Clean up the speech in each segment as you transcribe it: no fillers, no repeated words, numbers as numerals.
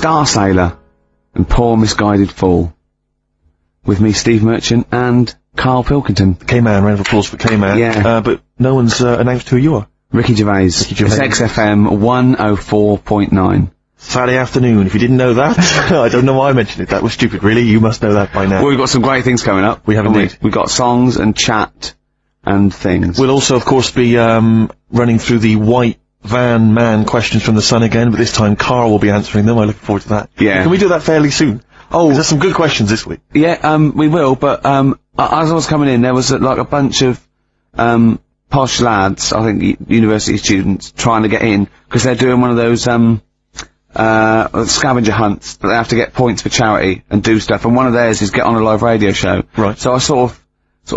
Star Sailor and Poor Misguided Fool. With me, Steve Merchant, and Karl Pilkington. K-Man, round of applause for K-Man. Yeah. But no one's announced who you are. Ricky Gervais. It's XFM 104.9. Saturday afternoon, if you didn't know that, I don't know why I mentioned it. That was stupid, really. You must know that by now. Well, we've got some great things coming up. We have indeed. We've got songs and chat and things. We'll also, of course, be running through the white van man questions from the Sun again, but this time Karl will be answering them. I look forward to that. Yeah. Can we do that fairly soon? Oh, there's some good questions this week. Yeah, we will, but, as I was coming in, there was, like, a bunch of, posh lads, I think university students, trying to get in, because they're doing one of those, scavenger hunts, but they have to get points for charity and do stuff, and one of theirs is get on a live radio show. Right. So I sort of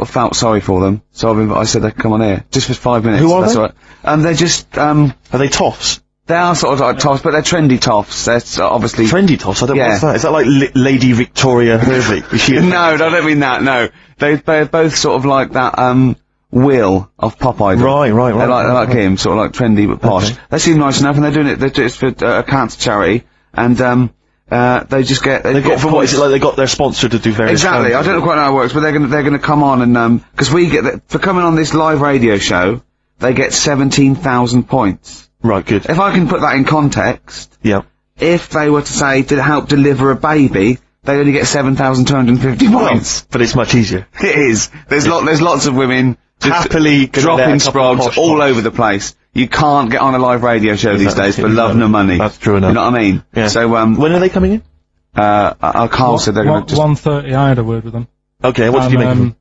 felt sorry for them, so I said they could come on here, just for 5 minutes. Who are that's they? All right. They're just, Are they toffs? they are sort of like toffs, but they're trendy toffs. They're obviously... Trendy toffs? I don't know Yeah. what's that. Is that like Lady Victoria Hervey? Is she No, I don't mean that, no. They're both sort of like that, Will of Pop Idol. Right. They're like him, sort of like trendy but posh. Okay. They seem nice enough, and they're doing it for a cancer charity, and they just get They've got, what is it like they got their sponsor to do various exactly. things? I don't know quite how it works, but they're gonna come on and because we get for coming on this live radio show, they get 17,000 points. Right, good. If I can put that in context, Yeah. if they were to say to help deliver a baby, they only get 7,250 points. But it's much easier. It is. There's lots of women just Happily dropping sprogs all over the place. You can't get on a live radio show these days for love nor money. That's true enough. You know what I mean? Yeah. So, when are they coming in? Carl said they're gonna just... 1:30, I had a word with them. Okay, what did you make of them?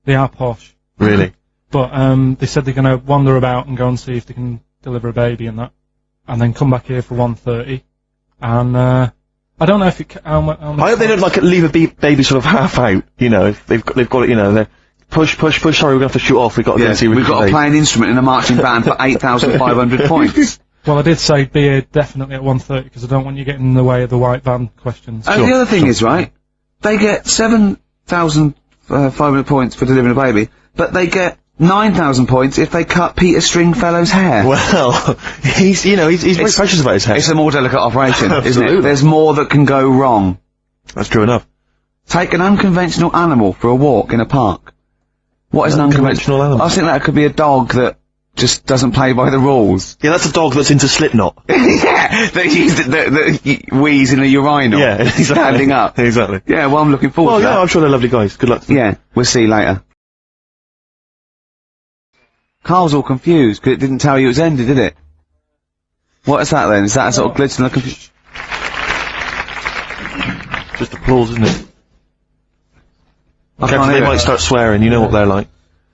They are posh. Really? But, they said they're gonna wander about and go and see if they can deliver a baby and that. And then come back here for 1:30. And, I don't know if it how much... I hope they don't, like, leave a baby sort of half out, you know, if they've got it, you know, they're push, sorry, we're gonna have to shoot off, we've got to go and see we've got to play an instrument in a marching band for 8,500 poinds. Well, I did say be here definitely at 1:30 because I don't want you getting in the way of the white van questions. And the other thing is, right, they get 7,500 points for delivering a baby, but they get 9,000 points if they cut Peter Stringfellow's hair. Well, he's very precious about his hair. It's a more delicate operation, isn't Absolutely. it? There's more that can go wrong. That's true enough. Take an unconventional animal for a walk in a park. What is an unconventional animal? I think that could be a dog that just doesn't play by the rules. Yeah, that's a dog that's into Slipknot. Yeah, that wheeze in a urinal. Yeah, exactly. Standing up. Exactly. Yeah, well, I'm looking forward to that. Well, yeah, I'm sure they're lovely guys. Good luck to them. Yeah, we'll see you later. Carl's all confused, because it didn't tell you it was ended, did it? What is that then? Is that a sort of glitch in the computer? Just applause, isn't it? I Careful, can't they hear might it. start swearing, you know what they're like.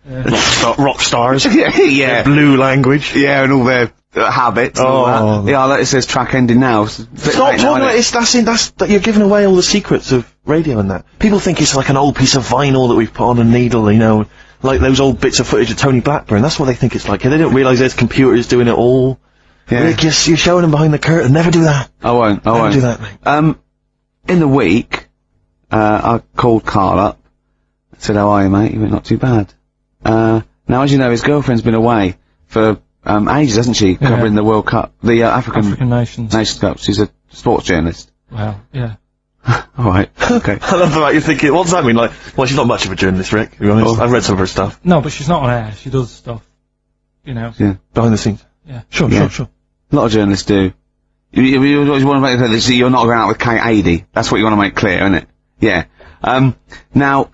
Yeah. Rock stars. Yeah. Their blue language. Yeah, and all their habits and all Oh. that. Yeah, like it says track ending now. It's a bit Stop late now, talking about isn't it. That you're giving away all the secrets of radio and that. People think it's like an old piece of vinyl that we've put on a needle, you know, like those old bits of footage of Tony Blackburn. That's what they think it's like. They don't realise there's computers doing it all. Yeah. Rick, you're showing them behind the curtain. Never do that. I won't. Never do that, mate. In the week, I called Karl up. Said, how are you, mate? He went, not too bad. Now, as you know, his girlfriend's been away for, ages, hasn't she? Yeah. Covering the World Cup, the, African Nations. Nations Cup. She's a sports journalist. Well, yeah. Alright, okay. I love the fact you're thinking, what does that mean? Like, well, she's not much of a journalist, Rick, to be honest. Oh. I've read some of her stuff. No, but she's not on air. She does stuff. You know. Yeah. Behind the scenes. Yeah. Sure. A lot of journalists do. You always want to make clear that you're not going out with Kate Adie. That's what you want to make clear, isn't it? Yeah. Now,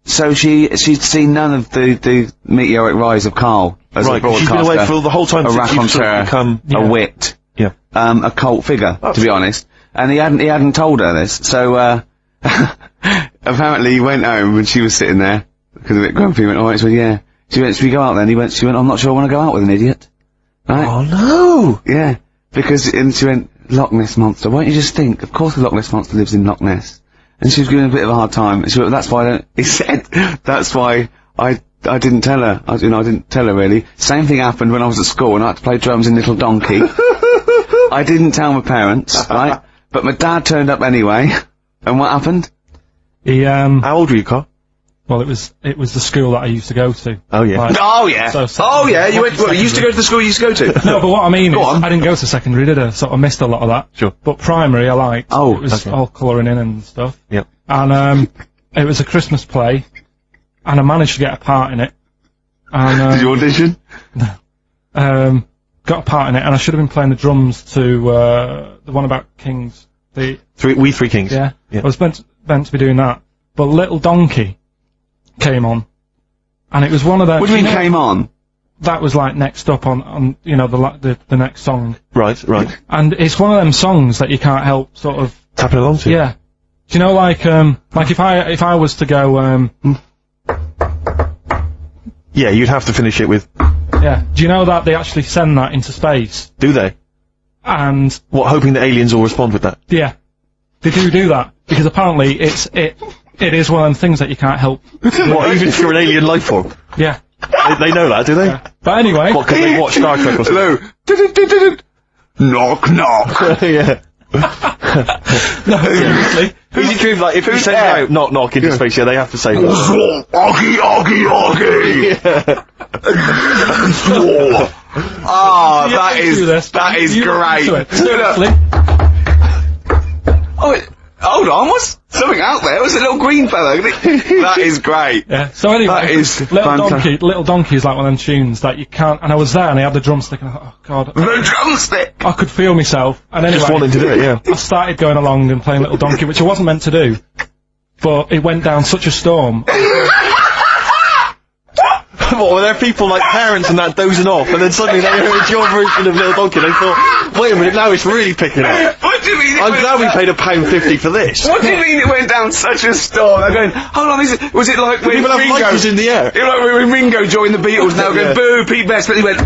so she'd seen none of the meteoric rise of Karl as a Right, broadcaster. she's been away for the whole time a since you've sort of raconteur, become... a wit, Yeah. a cult figure, to be honest. And he hadn't told her this, so, apparently he went home and she was sitting there, because a bit grumpy, he went, alright, so yeah. She went, should we go out then? She went, I'm not sure I want to go out with an idiot. Right? Oh, no! Yeah. And she went, Loch Ness Monster, why don't you just think, of course the Loch Ness Monster lives in Loch Ness. And she was giving a bit of a hard time, and she went, that's why he said, that's why I didn't tell her. I didn't tell her really. Same thing happened when I was at school and I had to play drums in Little Donkey. I didn't tell my parents, right? But my dad turned up anyway. And what happened? He, How old were you, Carl? Well, it was the school that I used to go to. Oh yeah. Like, Oh yeah. You used to go to the school you used to go to. No, but what I mean is, on. I didn't go to secondary, did I? So I missed a lot of that. Sure. But primary, I liked. Oh, it was okay. all colouring in and stuff. Yep. And it was a Christmas play, and I managed to get a part in it. And Did you audition? got a part in it, and I should have been playing the drums to the one about Kings. We Three Kings. Yeah. I was meant to be doing that, but Little Donkey came on, and it was one of them. What do you mean came on? That was like next up on the next song. Right. And it's one of them songs that you can't help sort of Tapping along to. Yeah. Do you know like if I was to go Yeah, you'd have to finish it with. Yeah. Do you know that they actually send that into space? Do they? And What, hoping that aliens will respond with that? yeah, they do that because apparently it is one of them things that you can't help. What, even if you're an alien life form? Yeah. They know that, do they? Yeah. But anyway. What, can they watch Star Trek or something? Hello. Knock knock. Yeah. No, seriously. Is it true, like, if you send there? out knock knock into space, yeah, they have to say Oggy, oggy, oggy. Oh, that is great. Seriously. Oh, hold on, what's something out there? Was a little green fella? That is great. Yeah. So anyway, That is Little Donkey is like one of them tunes that you can't. And I was there, and I had the drumstick, and I thought, oh god, The drumstick. I could feel myself. And anyway, just wanting to do it, yeah. I started going along and playing Little Donkey, which I wasn't meant to do, but it went down such a storm. What, were there people like parents and that dozing off, and then suddenly they heard your version of Little Donkey, and they thought, wait a minute, now it's really picking up. What do you mean? I'm glad we paid £1.50 for this. What do you mean it went down such a storm? They're going, hold on, was it like when People have Ringo... lighters in the air. It was like when Ringo joined the Beatles, now Yeah. going, boo, Pete Best, but he went...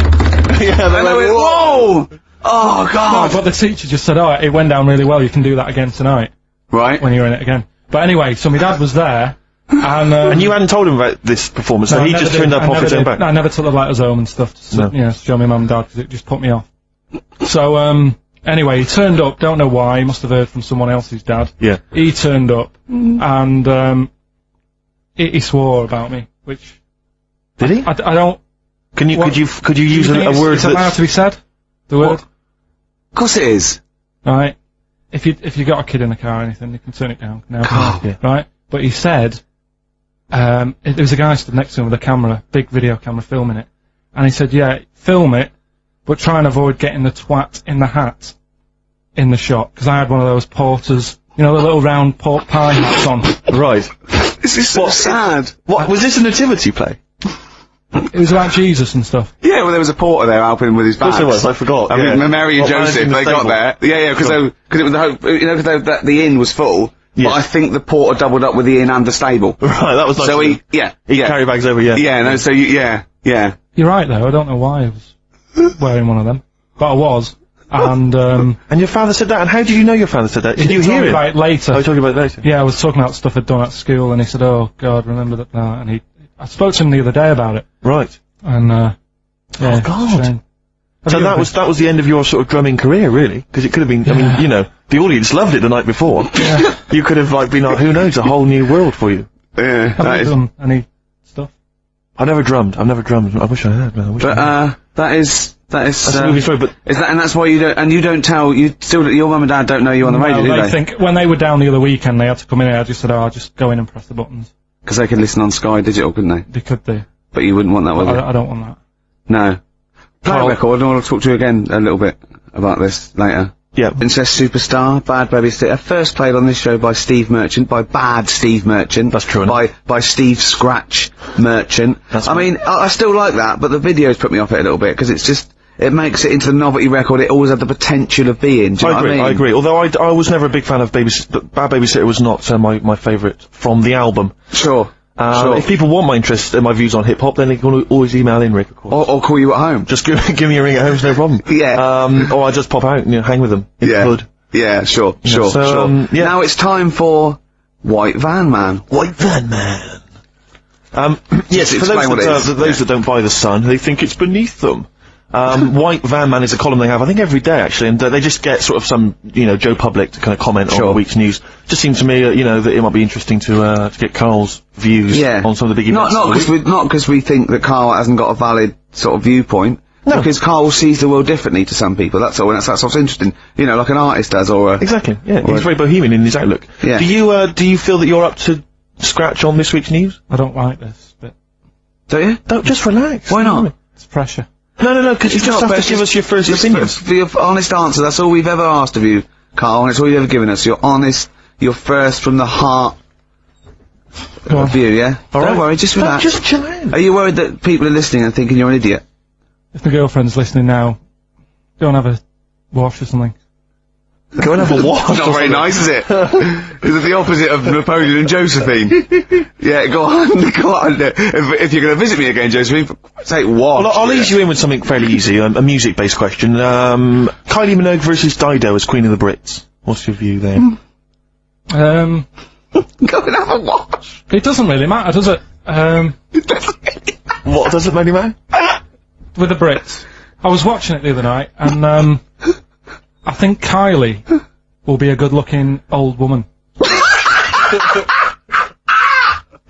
Yeah, And they went, whoa! Oh, God. But the teacher just said, oh, it went down really well, you can do that again tonight, Right. when you're in it again. But anyway, so my dad was there, and... And you hadn't told him about this performance, so no, he I just never turned did. up off his own back. No, I never took the letters home and stuff to, No. to show my mum and dad, because it just put me off. So, anyway, he turned up, don't know why, he must have heard from someone else's dad. Yeah. He turned up, and, he swore about me, which... Did he? I don't... Could you use a word Is that allowed that's... to be said? The word? Of course it is. Right. If you got a kid in the car or anything, you can turn it down now. God. Yeah. Right? But he said, there was a guy stood next to him with a camera, big video camera filming it. And he said, yeah, film it, but try and avoid getting the twat in the hat in the shot. Because I had one of those porters, you know, the little round pork pie hats on. Right. This is so sad. What, was this a nativity play? It was about Jesus and stuff. Yeah, well, there was a porter there helping him with his bags. Of course it was, I forgot. I mean, Mary and What, Joseph, managing the they got stable? there. Yeah, because it was the hope, you know, because the inn was full. Yeah. But I think the porter doubled up with the inn and the stable. Right, that was nice. So of him. he Carry bags over, yeah. Yeah, no, so yeah. You're right though, I don't know why I was wearing one of them. But I was. And, And your father said that, and how did you know your father said that? Did you he told hear me it? about it later. Oh, you talking about it later? Yeah, I was talking about stuff I'd done at school, and he said, "Oh God, remember that?" And I spoke to him the other day about it, Right. and yeah, Oh, God. shame. So that was the end of your sort of drumming career, really? Because it could have been, I mean, you know, the audience loved it the night before. Yeah. You could have, like, been, like, who knows, a whole new world for you. Yeah, Have that you is. done any stuff? I've never drummed. I wish I had, man. I wish I had. But that is. That's a movie story, but Is that, and that's why you don't tell, your mum and dad don't know you on the radio, do they they? think when they were down the other weekend, they had to come in here. I just said, "Oh, I'll just go in and press the buttons." Because they could listen on Sky Digital, couldn't they? They could do. But you wouldn't want that, would you? I don't want that. No. Play a Well- record, and I'll talk to you again a little bit about this later. yeah. Princess Superstar, Bad Baby Sitter, first played on this show by Steve Merchant, by Bad Steve Merchant. That's true, By Steve Scratch Merchant. That's I mean, I still like that, but the videos put me off it a little bit, because it's just, it makes it into the novelty record it always had the potential of being, do you know what I mean? I agree. Although I was never a big fan of Bad Babysitter was not my favourite from the album. Sure. Sure. If people want my interest and my views on hip-hop, then they can always email in, Rick, of course. Or call you at home. Just give me a ring at home, it's no problem. Yeah. Or I just pop out and, hang with them. In the hood. Yeah, sure. so, yeah. Now it's time for White Van Man. White Van Man. Yes, for explain what it is. those that don't buy The Sun, they think it's beneath them. White Van Man is a column they have, I think, every day, actually, and they just get sort of some, Joe Public to kind of comment on the week's news. Just seems to me, that it might be interesting to get Karl's views on some of the big events. Not because we think that Karl hasn't got a valid sort of viewpoint. No. Because Karl sees the world differently to some people, that's all, and that's what's interesting. Like an artist does, or Exactly, yeah. He's very bohemian in his outlook. Yeah. Do you feel that you're up to scratch on this week's news? I don't like this bit. Don't you? Don't, just relax. Why not? It's pressure. No, because you just have to give us your first opinion. For your honest answer, that's all we've ever asked of you, Karl, and it's all you've ever given us. Your honest, your first from the heart view, yeah? Don't worry, just relax. Just chill out. Are you worried that people are listening and thinking you're an idiot? If my girlfriend's listening now, go and have a wash or something. Go and have a wash. Not very nice, is it? Is it the opposite of Napoleon and Josephine? Yeah, go on. If you're going to visit me again, Josephine, for Christ's sake, wash. Well, I'll ease you in with something fairly easy, a music-based question. Kylie Minogue versus Dido as Queen of the Brits. What's your view there? Go and have a wash. It doesn't really matter, does it? It doesn't really matter. What doesn't really matter? With the Brits. I was watching it the other night, and, I think Kylie will be a good-looking old woman.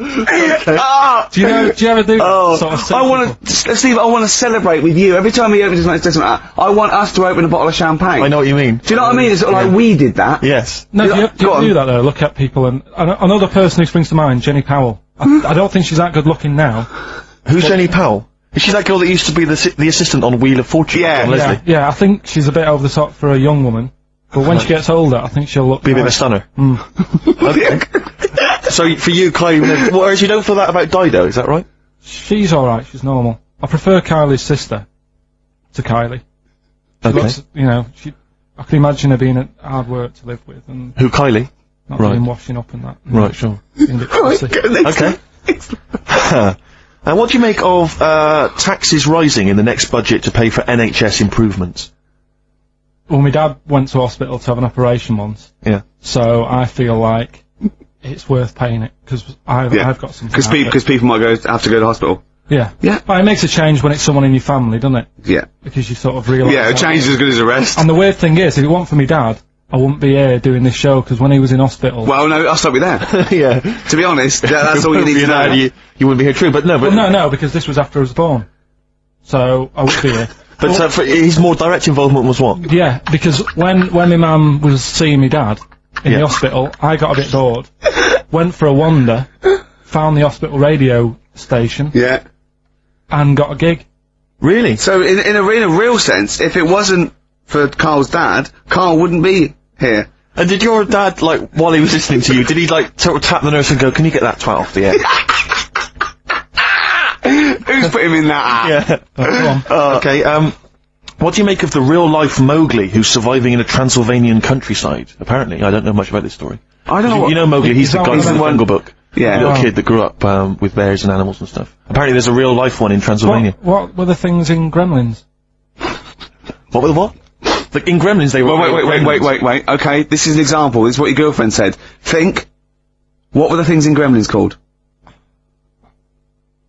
Okay. Do you ever do sort of Steve, I want to celebrate with you. Every time he opens his mouth, it doesn't matter. I want us to open a bottle of champagne. I know what you mean. Do you know what I mean? It's sort of like we did that. Yes. No, you do that though, look at people, and another person who springs to mind, Jenny Powell. I don't think she's that good looking now. Who's Jenny Powell? Is she that girl that used to be the assistant on Wheel of Fortune? Yeah, I think she's a bit over the top for a young woman. But when she gets older, I think she'll look be a bit of a stunner. Okay. So for you, Kylie, whereas you don't feel that about Dido, is that right? She's alright, she's normal. I prefer Kylie's sister to Kylie. She looks, I can imagine her being hard work to live with, and who, Kylie? Not being washing up and that. Right, sure. Okay. And what do you make of taxes rising in the next budget to pay for NHS improvements? Well, my dad went to hospital to have an operation once. Yeah. So I feel like it's worth paying it, because I've got something. Because people might have to go to hospital. Yeah. Yeah. But it makes a change when it's someone in your family, doesn't it? Yeah. Because you sort of realise. Yeah, a change is as good as a rest. And the weird thing is, if it weren't for my dad, I wouldn't be here doing this show, because when he was in hospital... Well, no, I'll stop you there. Yeah. To be honest, that's all you need to know. You wouldn't be here, true, but no, but... Well, no, because this was after I was born. So, I would be here. But his more direct involvement was what? Yeah, because when my mum was seeing my dad in the hospital, I got a bit bored, went for a wander, found the hospital radio station... Yeah. And got a gig. Really? So, in a real sense, if it wasn't for Karl's dad, Karl wouldn't be here. And did your dad, while he was listening to you, did he, sort of tap the nurse and go, can you get that twat off the air? Who's put him in that app? Yeah. Okay, what do you make of the real-life Mowgli who's surviving in a Transylvanian countryside? Apparently, I don't know much about this story. I don't know. You know Mowgli, he's the guy from the Jungle Book. Yeah. The little kid that grew up, with bears and animals and stuff. Apparently there's a real-life one in Transylvania. What were the things in Gremlins? What were the what? In Gremlins they were... Wait. Okay, this is an example. This is what your girlfriend said. Think. What were the things in Gremlins called?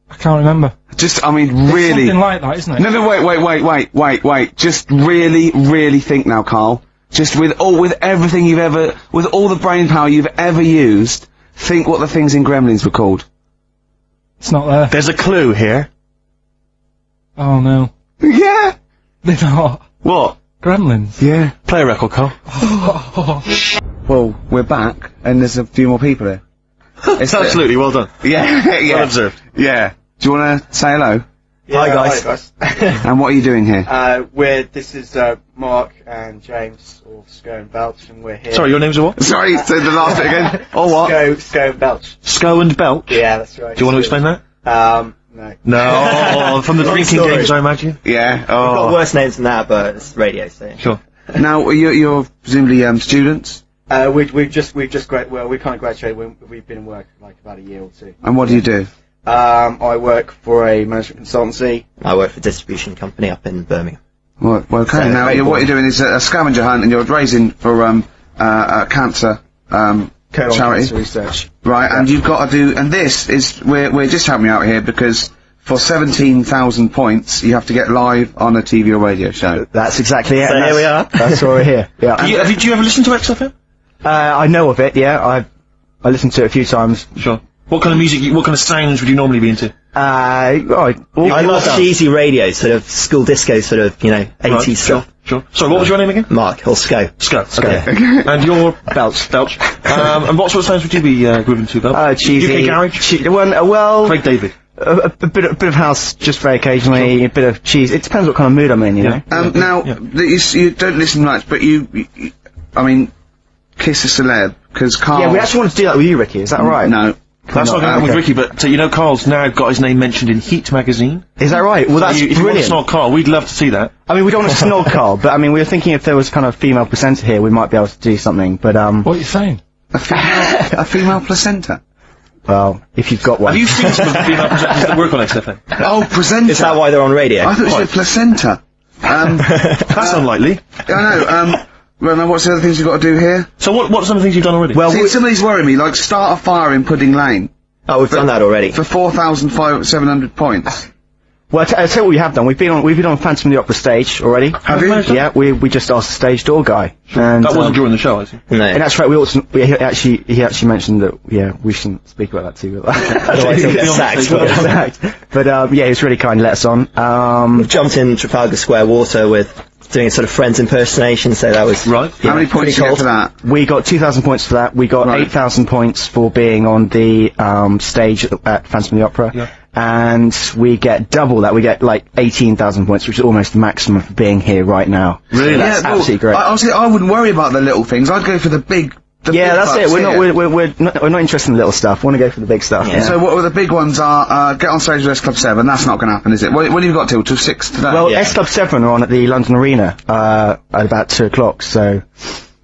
I can't remember. Just, I mean, really... something like that, isn't it? No, wait. Just really think now, Karl. Just with everything you've ever... With all the brain power you've ever used, think what the things in Gremlins were called. It's not there. There's a clue here. Oh, no. Yeah! They're not. What? Gremlins. Yeah. Play a record, Karl. Well, we're back, and there's a few more people here. Absolutely, well done. Yeah. Well observed. Yeah. Do you want to say hello? Yeah, Hi, guys. Hi, guys. And what are you doing here? This is Mark and James, or Sco and Belch, and we're here. Sorry, your names are what? Sorry, say the last bit again. Or what? Sco and Belch. Sco and Belch? Yeah, that's right. Do you want to explain that? No. No, from the drinking games, I imagine. Yeah. We've got worse names than that, but it's radio, so. Sure. Now, you're presumably, students? We've just we kind of graduated. We've been in work about a year or two. And what do you do? I work for a management consultancy. I work for a distribution company up in Birmingham. Well, okay. So, Now, what you're doing is a scavenger hunt, and you're raising for, a cancer, charity. Cancer research. Right, and you've got to do, and this is, we're just helping you out here because for 17,000 points, you have to get live on a TV or radio show. That's exactly it. So and here we are. That's why we're here. Yeah. Do you ever listen to XFM? I know of it. Yeah. I listened to it a few times. Sure. What kind of music, what kind of sounds would you normally be into? I love cheesy radio, sort of school disco, sort of, 80s stuff. Sure. Sorry, what was your name again? Mark, or Sco. Okay. And you're Belch. And what sort of sounds would you be grooving to, Belch? Cheesy. UK garage? Well, Craig David. a bit of house just very occasionally, a bit of cheese. It depends what kind of mood I'm in, you know. Now, you don't listen much, but I mean, Kiss a Celeb, because Karl... Yeah, we actually want to do that with you, Ricky, is that right? No. That's not going to happen with Ricky, but Karl's now got his name mentioned in Heat magazine. Is that right? Well, that's If you want to brilliant. snog Karl, we'd love to see that. I mean, we don't want to snog Karl, but I mean, we were thinking if there was kind of a female presenter here, we might be able to do something, but What are you saying? A female placenta? well, if you've got one. Have you seen some of the female presenters that work on XFM? Oh, placenta! Is that why they're on radio? I thought you said placenta. That's unlikely. I know, well, now what's the other things you've got to do here? So what are some of the things you've done already? Well, See, some of these worry me, like start a fire in Pudding Lane. Oh, we've done that already. For 4,700 points. well, I'll tell you what we have done. We've been on Phantom of the Opera stage already. Have you? Yeah, we just asked the stage door guy. And, that wasn't during the show, I see. No. and that's right, he actually mentioned that, yeah, we shouldn't speak about that too. Otherwise he'll get sacked. But, yeah, he was really kind to let us on. We've jumped in Trafalgar Square water with doing a sort of Friends impersonation, so that was... Right. How many points pretty did you get cool. for that? We got 2,000 points for that. We got Right. 8,000 points for being on the stage at Phantom of the Opera. Yeah. And we get double that. We get like 18,000 points, which is almost the maximum for being here right now. Really? That's well, absolutely great. Honestly, I wouldn't worry about the little things. I'd go for the big... Yeah, that's it. bucks here. We're not interested in the little stuff. We want to go for the big stuff. Yeah. So what the big ones are, get on stage with S Club 7, that's not going to happen, is it? What have you got till 6 today? Well, Yeah. S Club 7 are on at the London Arena at about 2 o'clock. So,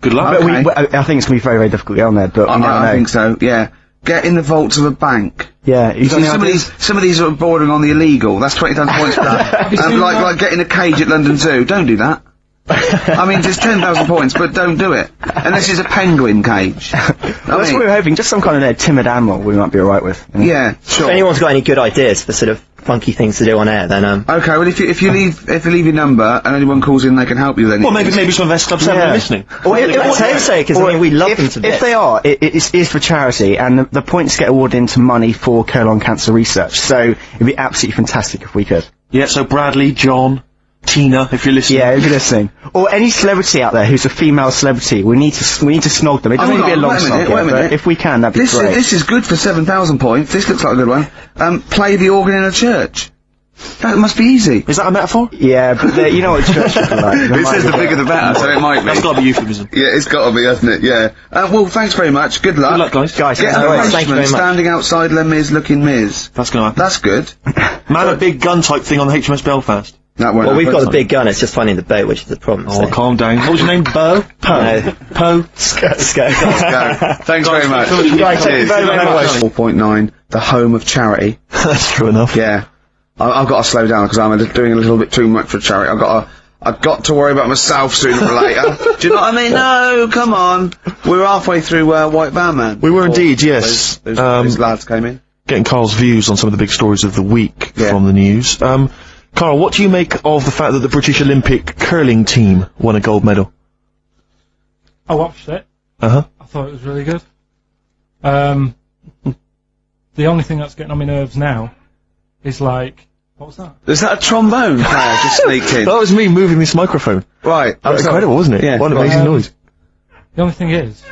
Good luck. but Okay. I think it's gonna be very, very difficult to get on there. But we never I know. think so, yeah. Get in the vaults of a bank. Yeah, you So some of these are bordering on the illegal. That's 20,000 points for that. seen that? Like getting a cage at London Zoo. Don't do that. I mean, it's 10,000 points, but don't do it. Unless it's a penguin cage. That's what we were hoping. Just some kind of timid animal we might be alright with. You know? Yeah, If sure. anyone's got any good ideas for sort of funky things to do on air, then Okay, well if you leave your number and anyone calls in, they can help you then. Well, maybe some of S Club 7 are listening. Well, let's hope so, because I mean we love them to if bits. they are, it is for charity, and the points get awarded into money for colon cancer research. So it'd be absolutely fantastic if we could. Yeah, so Bradley, John, Tina, if you're listening. Yeah, if you're listening, or any celebrity out there who's a female celebrity, we need to snog them. It doesn't Hold need to be a on, long wait a snog, minute, yeah, wait a minute. but if we can, that'd be great. This is good for 7,000 points. This looks like a good one. Play the organ in a church. That must be easy. Is that a metaphor? Yeah, but you know what church should be like. It says the bigger the better, so it might be. That's got to be euphemism. Yeah, it's got to be, hasn't it? Yeah. Well, thanks very much. Good luck. Good luck, guys. Guys, Get no the worries. Thank you very henchman much. standing outside Les Mis looking Miz. That's going to happen. That's good. Man a big gun type thing on the HMS Belfast. That won't Well, we've happen. got the big gun, it's just finding the boat, which is the problem. Oh, so. calm down. What was your name? Bo? No. Po? Let's go. Go. Thanks very much. Guys, thank you Cheers. very much. 4.9, the home of charity. That's true enough. Yeah. I've got to slow down because I'm doing a little bit too much for charity. I've got to worry about myself sooner or later. Do you know what I mean? No, come on. We were halfway through White Van Man. We were before indeed, yes. Those lads came in. Getting Karl's views on some of the big stories of the week Yeah. from the news. Karl, what do you make of the fact that the British Olympic curling team won a gold medal? I watched it. Uh-huh. I thought it was really good. The only thing that's getting on my nerves now is like, what was that? Is that a trombone player just sneaked in? That was me moving this microphone. Right. That was incredible, wasn't it? Yeah. What an amazing noise. The only thing is,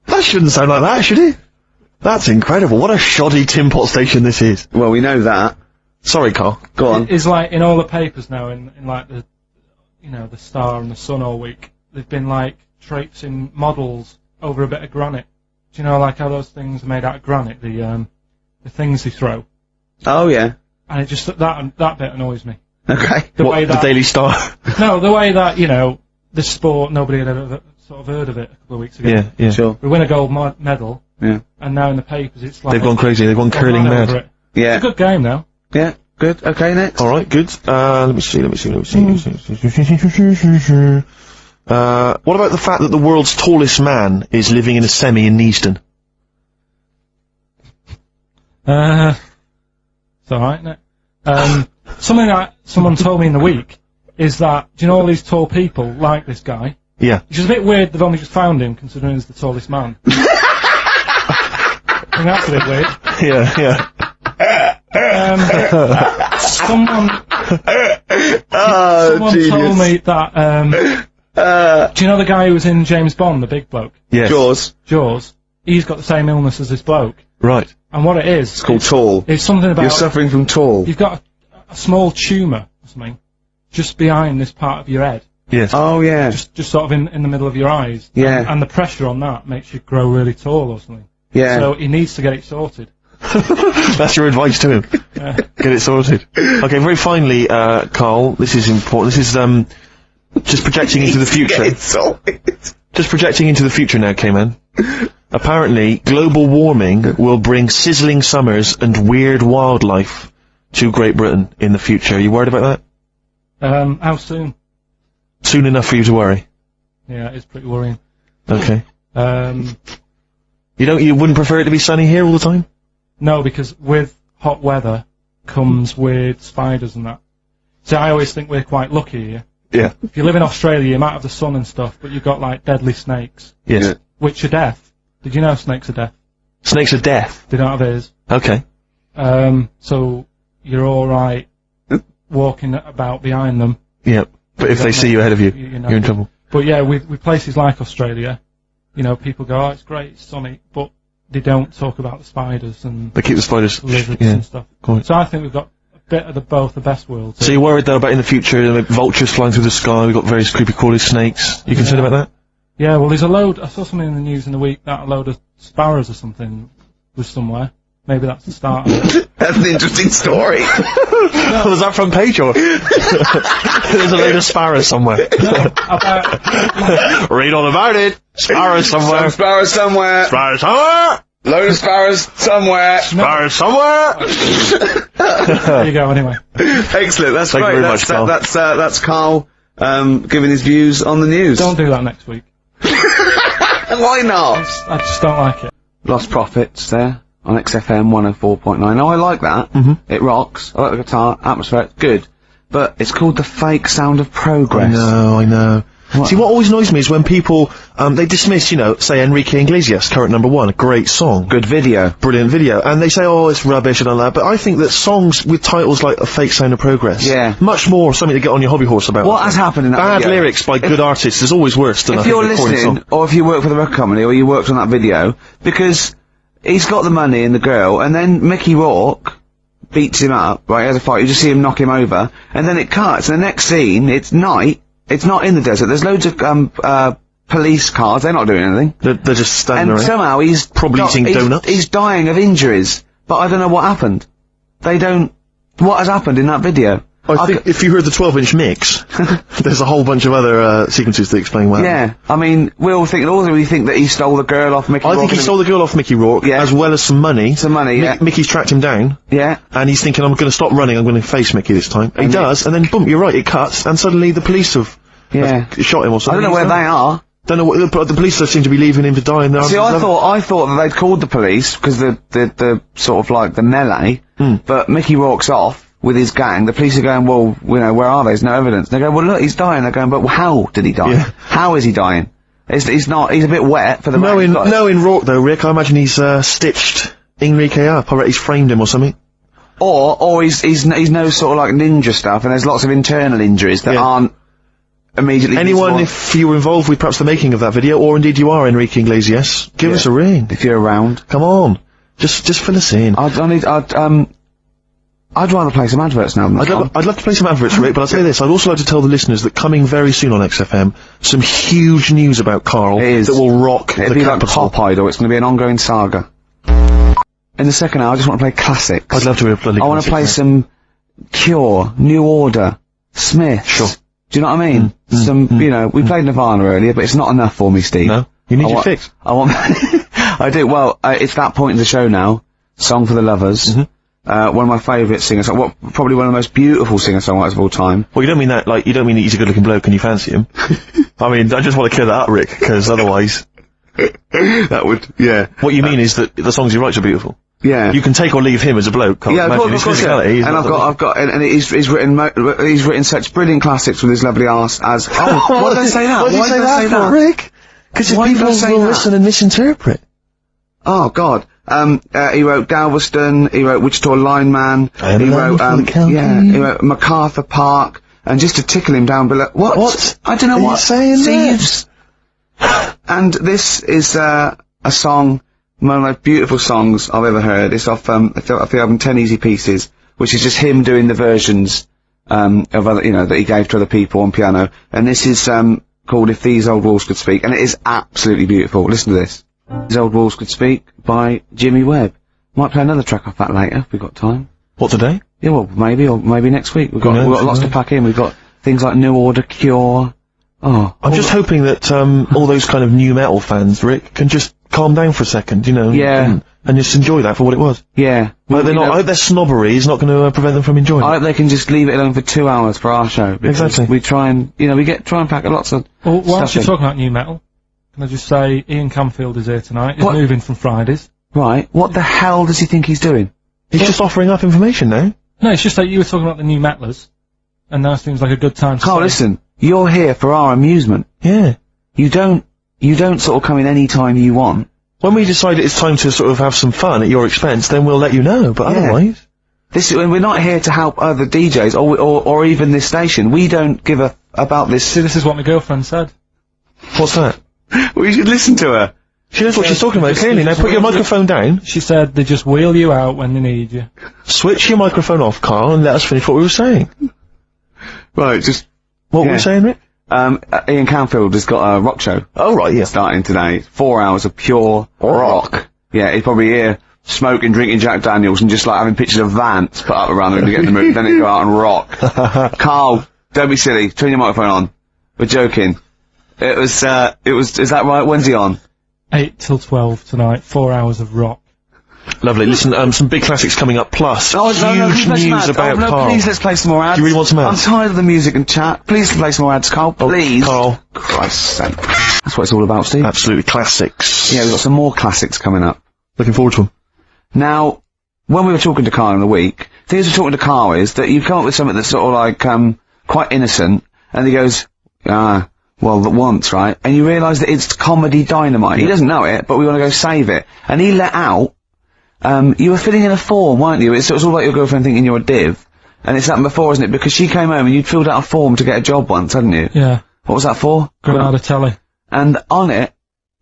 That shouldn't sound like that, should it? That's incredible. What a shoddy tin pot station this is. Well, we know that. Sorry, Karl. Go on. is like in all the papers now, in like the, the Star and the Sun all week, they've been like traipsing models over a bit of granite. Do you know like how those things are made out of granite, the things they throw? Oh, yeah. And it just, that bit annoys me. Okay. The way The that, Daily Star. no, the way that, the sport, nobody had ever sort of heard of it a couple of weeks ago. yeah, yeah. Sure. We win a gold medal, Yeah. and now in the papers it's like... They've gone crazy. They've gone curling right mad. over it. Yeah. It's a good game now. Yeah. Good. Okay, next. Alright, good. Let me see. What about the fact that the world's tallest man is living in a semi in Neaston? It's alright, isn't it? Something that someone told me in the week is that, do you know all these tall people like this guy? Yeah. Which is a bit weird they've only just found him, considering he's the tallest man. I think that's a bit weird. Yeah. Someone told me that, do you know the guy who was in James Bond, the big bloke? Yes. Jaws. He's got the same illness as this bloke. Right. And what it is... It's called tall. It's something about... You're suffering from tall. You've got a small tumour or something just behind this part of your head. Yes. Oh, yeah. Just sort of in the middle of your eyes. Yeah. And the pressure on that makes you grow really tall or something. Yeah. So he needs to get it sorted. That's your advice to him. Yeah. Get it sorted. Okay, very finally, Karl, this is important. This is, just projecting into the future. Get it sorted. Just projecting into the future now, K-Man. Apparently, global warming will bring sizzling summers and weird wildlife to Great Britain in the future. Are you worried about that? How soon? Soon enough for you to worry. Yeah, it's pretty worrying. Okay. You You wouldn't prefer it to be sunny here all the time? No, because with hot weather comes weird spiders and that. So I always think we're quite lucky here. Yeah. If you live in Australia, you might have the sun and stuff, but you've got like deadly snakes, Yes. which are death. Did you know snakes are death? Snakes are death. They don't have ears. Okay. So you're alright walking about behind them. Yeah. But if they see you ahead of you, you know. you're in trouble. But yeah, with places like Australia, you know, people go, oh, it's great, it's sunny, but they don't talk about the spiders and They keep the spiders. lizards Yeah. and stuff. Quite. So I think we've got a bit of both the best worlds. So you're worried though about in the future, like vultures flying through the sky, we've got various creepy crawly snakes. You concerned about that? Yeah, well, there's a load. I saw something in the news in the week that a load of sparrows or something was somewhere. Maybe that's the start of it. That's an interesting story. Was that front page or? There's a load of sparrows somewhere. About, Read all about it. Sparrows somewhere. Some sparrows somewhere. Sparrows somewhere. Load of sparrows somewhere. Sparrows somewhere. there you go. Anyway, Excellent. That's Thank you great. very much, Karl. That's Karl giving his views on the news. don't do that next week. Why not? I just don't like it. Lost Profits there on XFM 104.9. Now I like that. It rocks. I like the guitar, atmosphere, it's good. But it's called the fake sound of progress. I know. What? See, what always annoys me is when people, they dismiss, you know, say Enrique Iglesias, current #1, a great song. Good video. Brilliant video. And they say, oh, it's rubbish and all that. But I think that songs with titles like A Fake Sound of Progress. Yeah. Much more something to get on your hobby horse about. What has happened in that Bad video? lyrics by good artists is always worse than If a you're recording listening, song. or if you work for the record company, or you worked on that video, because he's got the money and the girl, and then Mickey Rourke beats him up, right, he has a fight, you just see him knock him over, and then it cuts, and the next scene, it's night, it's not in the desert, there's loads of, police cars, they're not doing anything. They're just standing And around. somehow he's Probably eating donuts. He's dying of injuries, but I don't know what happened. What has happened in that video? I think if you heard the 12-inch mix, there's a whole bunch of other sequences to explain what happened. Yeah, I mean, we think that he stole the girl off Mickey Rourke. I think he stole the girl off Mickey Rourke, Yeah. as well as some money. Some money, yeah. Mickey's tracked him down, Yeah. and he's thinking, I'm going to stop running, I'm going to face Mickey this time. He And does, and then boom, you're right, it cuts, and suddenly the police have shot him or I something. don't know where they are. Don't know what, the police seem to be leaving him to die in the See, I thought that they'd called the police, because the sort of like the melee, but Mickey Rourke's off with his gang. The police are going, well, you know, where are they? There's no evidence. They go, well, look, he's dying. They're going, but how did he die? Yeah. How is he dying? He's a bit wet for the Knowing Rourke though, Rick, I imagine he's stitched Enrique up. I reckon he's framed him or something. Or he's no sort of like ninja stuff, and there's lots of internal injuries that aren't immediately Anyone, visible. if you were involved with perhaps the making of that video, or indeed you are Enrique Iglesias, give us a ring. If you're around. Come on. Just fill us in. I'd rather play some adverts now than I'd love to play some adverts, Rick, but I'll tell you this, I'd also like to tell the listeners that coming very soon on XFM, some huge news about Karl that will rock It'll the be like capital. Pop Idol. It's going to be an ongoing saga. In the second hour, I just want to play classics. I'd love to hear a bloody I want to classic, play Rick. some Cure, New Order, Smith. Sure. Do you know what I mean? You know, we played Nirvana earlier, but it's not enough for me, Steve. No? You need your fix. I want, I do, well, it's that point in the show now. Song for the Lovers. One of my favourite singers, probably one of the most beautiful singer-songwriters of all time. Well, you don't mean that, like, you don't mean that he's a good-looking bloke and you fancy him. I mean, I just want to clear that up, Rick, because otherwise... That would, yeah. What you mean is that the songs he writes are beautiful. Yeah. You can take or leave him as a bloke, can't you? Yeah, Imagine his physicality. And and he's written such brilliant classics with his lovely arse as, why did I say that? Why did you say that, Rick? Because people will listen and misinterpret. Oh, God. He wrote Galveston, he wrote Wichita Lineman, he wrote MacArthur Park, and just to tickle him down below. What? I don't know what. Saying this? And this is, a song, one of the most beautiful songs I've ever heard. It's off, the album 10 Easy Pieces, which is just him doing the versions, of other, that he gave to other people on piano. And this is, called If These Old Walls Could Speak, and it is absolutely beautiful. Listen to this. These Old Walls Could Speak by Jimmy Webb. Might play another track off that later, if we've got time. What, today? Yeah, well, maybe next week. We've got lots to pack in. We've got things like New Order, Cure. I'm just hoping that, all those kind of new metal fans, Rick, can just calm down for a second, Yeah. And just enjoy that for what it was. Yeah. Well, I hope their snobbery is not going to prevent them from enjoying it. I hope they can just leave it alone for 2 hours for our show. Exactly. We try and, try and pack lots of Well, whilst stuff you're in. talking about new metal, can I just say Ian Camfield is here tonight. He's What? moving from Fridays. Right. What the hell does he think he's doing? He's just offering up information now. No, it's just that you were talking about the new metalers, and now seems like a good time to Carl, say- listen. You're here for our amusement. Yeah. You don't sort of come in any time you want. When we decide it's time to sort of have some fun at your expense, then we'll let you know, but Yeah. otherwise... We're not here to help other DJs, or even this station. We don't give about this. See, this is what my girlfriend said. What's that? We should listen to her. She knows what she's talking about, clearly. Now put your microphone down. She said they just wheel you out when they need you. Switch your microphone off, Carl, and let us finish what we were saying. Right, just... What were we saying, Rick? Ian Canfield has got a rock show. Oh, right, yeah. Starting today. 4 hours of pure rock. Yeah, he's probably here smoking, drinking Jack Daniels and just like having pictures of Vance put up around him to get in the mood. Then he'd go out and rock. Carl, don't be silly. Turn your microphone on. We're joking. Is that right? When's he on? 8 till 12 tonight, 4 hours of rock. Lovely. Listen, some big classics coming up, plus huge news about Carl. Please, let's play some more ads. Do you really want some ads? I'm tired of the music and chat. Please play some more ads, Carl. Please. Carl. Christ's sake. That's what it's all about, Steve. Absolutely classics. Yeah, we've got some more classics coming up. Looking forward to them. Now, when we were talking to Carl in the week, the thing we were talking to Carl is that you've come up with something that's sort of like, quite innocent, and he goes, well, that once, right? And you realise that it's comedy dynamite. He doesn't know it, but we want to go save it. And he let out, you were filling in a form, weren't you? It's all like your girlfriend thinking you're a div. And it's happened before, isn't it? Because she came home and you'd filled out a form to get a job once, hadn't you? Yeah. What was that for? Granada Telly. And on it...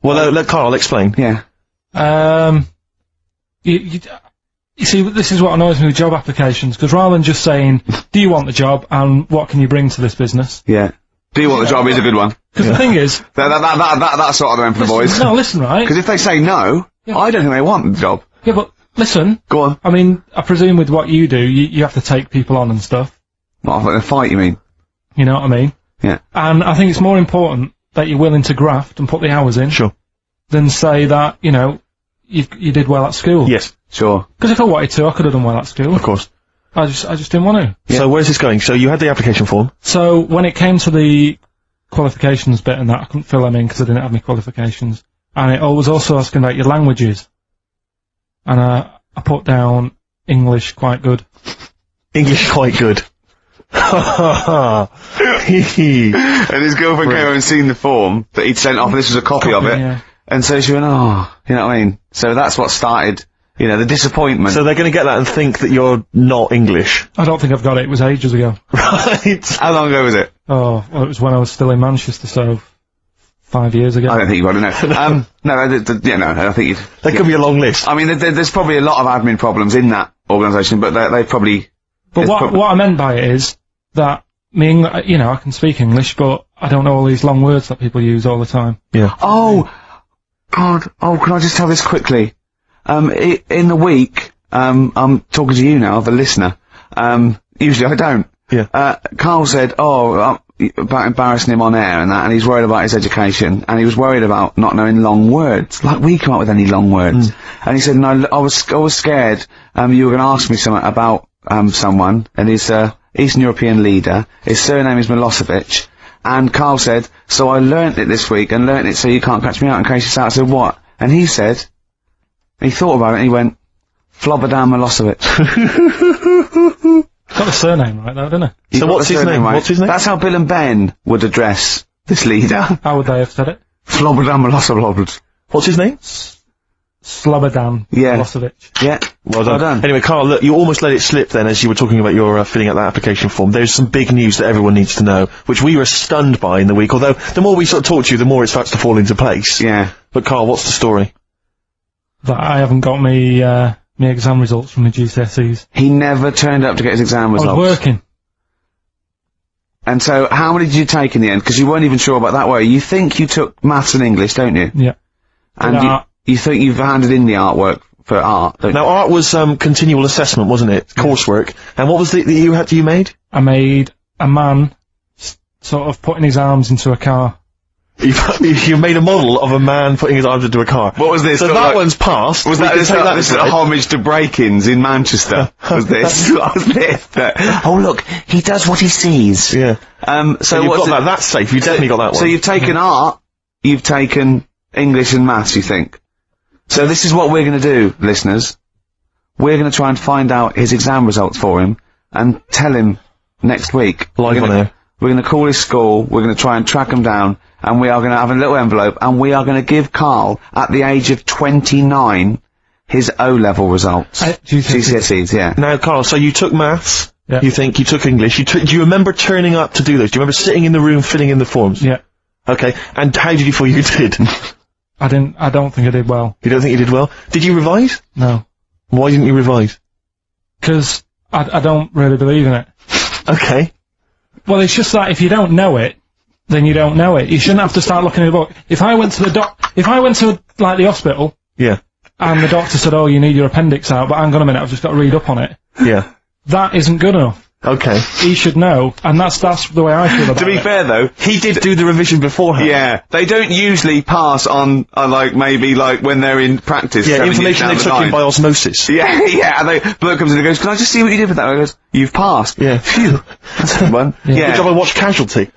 Well, let Carl explain. Yeah. You see, this is what annoys me with job applications, because rather than just saying, do you want the job, and what can you bring to this business? Yeah. Do you want the job is a good one. Because the thing is... That's sort of the one for the boys. No, listen, right? Because if they say no, I don't think they want the job. Yeah, but listen. Go on. I mean, I presume with what you do, you have to take people on and stuff. What, like a fight, you mean? You know what I mean? Yeah. And I think it's more important that you're willing to graft and put the hours in. Sure. Than say that, you did well at school. Yes. Sure. Because if I wanted to, I could have done well at school. Of course. I just didn't want to. Yeah. So where's this going? So you had the application form. So when it came to the qualifications bit and that, I couldn't fill them in because I didn't have any qualifications. And it was also asking about your languages. And I put down English quite good. English quite good. And his girlfriend came over and seen the form that he'd sent off, and this was a copy of it. Yeah. And so she went, oh, you know what I mean? So that's what started, the disappointment. So they're going to get that and think that you're not English. I don't think I've got it. It was ages ago. Right. How long ago was it? Oh, well, it was when I was still in Manchester, so 5 years ago. I don't think you got it, no. No, I think you'd... There could be a long list. I mean, there's probably a lot of admin problems in that organisation, but they probably... But what I meant by it is that I can speak English, but I don't know all these long words that people use all the time. Yeah. Oh, God. Oh, can I just tell this quickly? In the week, I'm talking to you now, the listener. Usually I don't. Yeah. Carl said, about embarrassing him on air and that, and he's worried about his education, and he was worried about not knowing long words. Like, we come up with any long words. And he said, no, I was scared, you were gonna ask me something about, someone, and he's Eastern European leader. His surname is Milosevic. And Carl said, so I learnt it this week, and learnt it so you can't catch me out in case it's out. I said, what? And he said, he thought about it, and he went, Slobodan Milosevic. Got the surname right though, didn't he? So what's his name? Right? What's his name? That's how Bill and Ben would address this leader. How would they have said it? Slobodan Milosevic. What's his name? Slobodan Yeah. Milosevic. Yeah. Well done. Anyway, Karl, look, you almost let it slip then as you were talking about your filling out that application form. There's some big news that everyone needs to know, which we were stunned by in the week, although the more we sort of talk to you, the more it starts to fall into place. Yeah. But Karl, what's the story? That I haven't got me exam results from the GCSEs. He never turned up to get his exam I results. was working. And so, how many did you take in the end? Because you weren't even sure about that, were you? You think you took maths and English, don't you? Yeah. And art. you think you've handed in the artwork for art, don't you? Now, art was continual assessment, wasn't it? Coursework. And what was the you made? I made a man sort of putting his arms into a car. You made a model of a man putting his arms into a car. What was this? So that one's passed. Was We that can this, take that this aside. a homage to break-ins in Manchester? Was this? What was this? Oh look, he does what he sees. Yeah. So you've what's got it- that. That's safe. You definitely got that one. So you've taken art, you've taken English and maths, you think? So this is what we're going to do, listeners. We're going to try and find out his exam results for him and tell him next week. Live on air. We're going to call his school, we're going to try and track him down, and we are going to have a little envelope, and we are going to give Karl, at the age of 29, his O-level results. GCSEs, yeah. Now, Karl, so you took maths. Yeah. You think you took English. Do you remember turning up to do those? Do you remember sitting in the room filling in the forms? Yeah. Okay. And how did you feel you did? I don't think I did well. You don't think you did well? Did you revise? No. Why didn't you revise? 'Cause I don't really believe in it. Okay. Well, it's just that if you don't know it, then you don't know it. You shouldn't have to start looking at a book. If I went to like the hospital, Yeah. and the doctor said, "Oh, you need your appendix out," but hang on a minute, I've just got to read up on it. Yeah. That isn't good enough. Okay. He should know, and that's the way I feel about it. To be fair though, He did do the revision beforehand. yeah, they don't usually pass on like, maybe like when they're in practice. Yeah, 7 years information down they the took in line. by osmosis. Yeah, yeah, and the bloke comes in and goes, "Can I just see what you did with that?" And I goes, "You've passed." Yeah. Phew. That's a good one. Yeah. Good job I watched Casualty.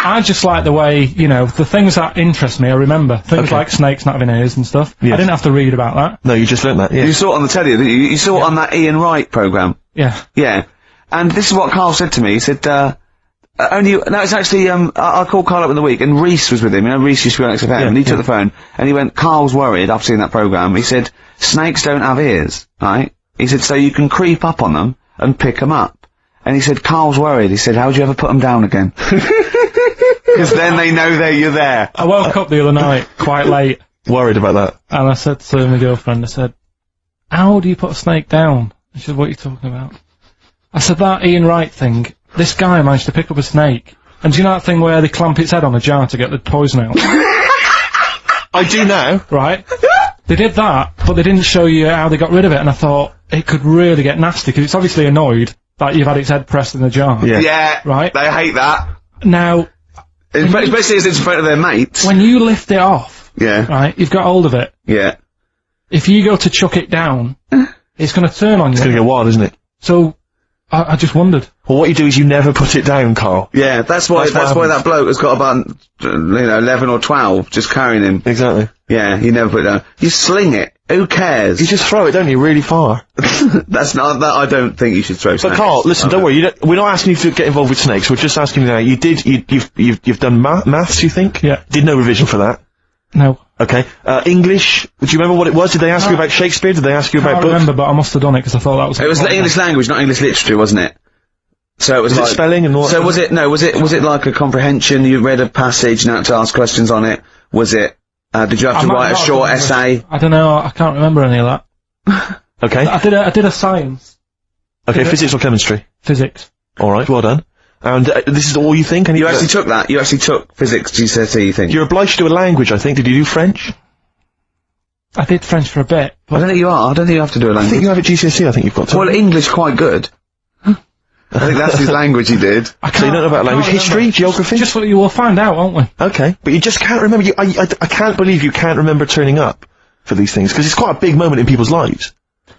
I just like the way, the things that interest me, I remember. Things Okay. like snakes not having ears and stuff. Yes. I didn't have to read about that. No, you just learnt that, yeah. You saw it on the telly, didn't you? You saw it on that Ian Wright programme. Yeah. Yeah. And this is what Karl said to me. He said, it's actually, I called Karl up in the week, and Reese was with him. Reese used to be on XFM, Yeah, and he took the phone, and he went, "Karl's worried, I've seen that programme." He said, "Snakes don't have ears, right?" He said, "So you can creep up on them and pick them up." And he said, "Karl's worried." He said, "How do you ever put them down again?" Because then they know you're there. I woke up the other night quite late, Worried about that. and I said to my girlfriend, I said, "How do you put a snake down?" And she said, "What are you talking about?" I said, "That Ian Wright thing, this guy managed to pick up a snake. And do you know that thing where they clamp its head on a jar to get the poison out?" I do now. Right? They did that, but they didn't show you how they got rid of it, and I thought, it could really get nasty, because it's obviously annoyed that you've had its head pressed in the jar. Yeah. Yeah. Right. They hate that. Now, Especially as it's in front of their mates. when you lift it off, Yeah. right, you've got hold of it. Yeah. If you go to chuck it down, it's going to turn on you. It's gonna get wild, isn't it? So, I just wondered. Well, what you do is you never put it down, Karl. Yeah, that's why That's what that bloke has got about 11 or 12 just carrying him. Exactly. Yeah, you never put it down. You sling it. Who cares? You just throw it, don't you, really far. That's not that. I don't think you should throw. But snakes. Karl, listen, don't worry. We're not asking you to get involved with snakes. We're just asking you now. You've done maths, you think? Yeah. Did no revision for that. No. Okay. English. Do you remember what it was? Did they ask you about Shakespeare? Did they ask you I about can't books? remember, but I must have done it because I thought that was... It was English language, not English literature, wasn't it? So it was Was it like spelling and all that So stuff? was it like a comprehension? You read a passage and had to ask questions on it. Was it? Did you have to I might write a not have short done essay? I don't know, I can't remember any of that. Okay. I did a science. Okay, physics or chemistry? Physics. Alright, well done. And this is all you think? You actually took that. You actually took physics GCSE. You think? You're obliged to do a language, I think. Did you do French? I did French for a bit, I but don't think you are. I don't think you have to do a I think language. you have a GCSE, I think you've got to. Well, English quite good. I think that's his language he did. I So you don't know about I language? can't History? remember. Geography? Just what you will find out, won't we? Okay. But you just can't remember. I can't believe you can't remember turning up for these things, because it's quite a big moment in people's lives.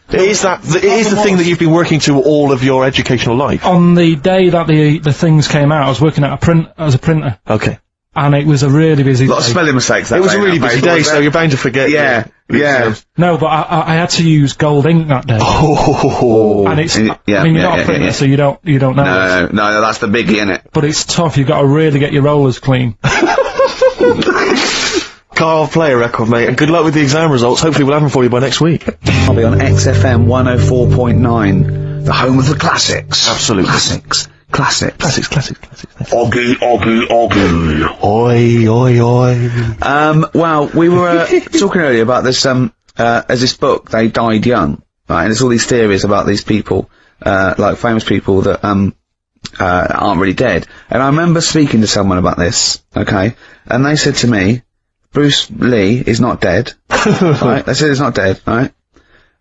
It is the thing that you've been working to all of your educational life. On the day that the things came out, I was working at as a printer, Okay. and it was a really busy A lot of day. spelling mistakes. That It was day, a really that busy paper, day, wasn't so it? you're bound to forget. Yeah. Yeah. No, but I had to use gold ink that day. Oh. And it's, Yeah, I mean, you're not a printer, so you don't know. No, that's the biggie, innit? But it's tough, you've got to really get your rollers clean. Karl, play a record, mate, and good luck with the exam results. Hopefully we'll have them for you by next week. I'll be on XFM 104.9, the home of the classics. Absolutely. Classics. Classics. Oggy. Oi, oi, oi. Well, we were talking earlier about this, as this book, They Died Young, right? And there's all these theories about these people, like famous people that, aren't really dead. And I remember speaking to someone about this, okay? And they said to me, Bruce Lee is not dead. Right? They said he's not dead, right?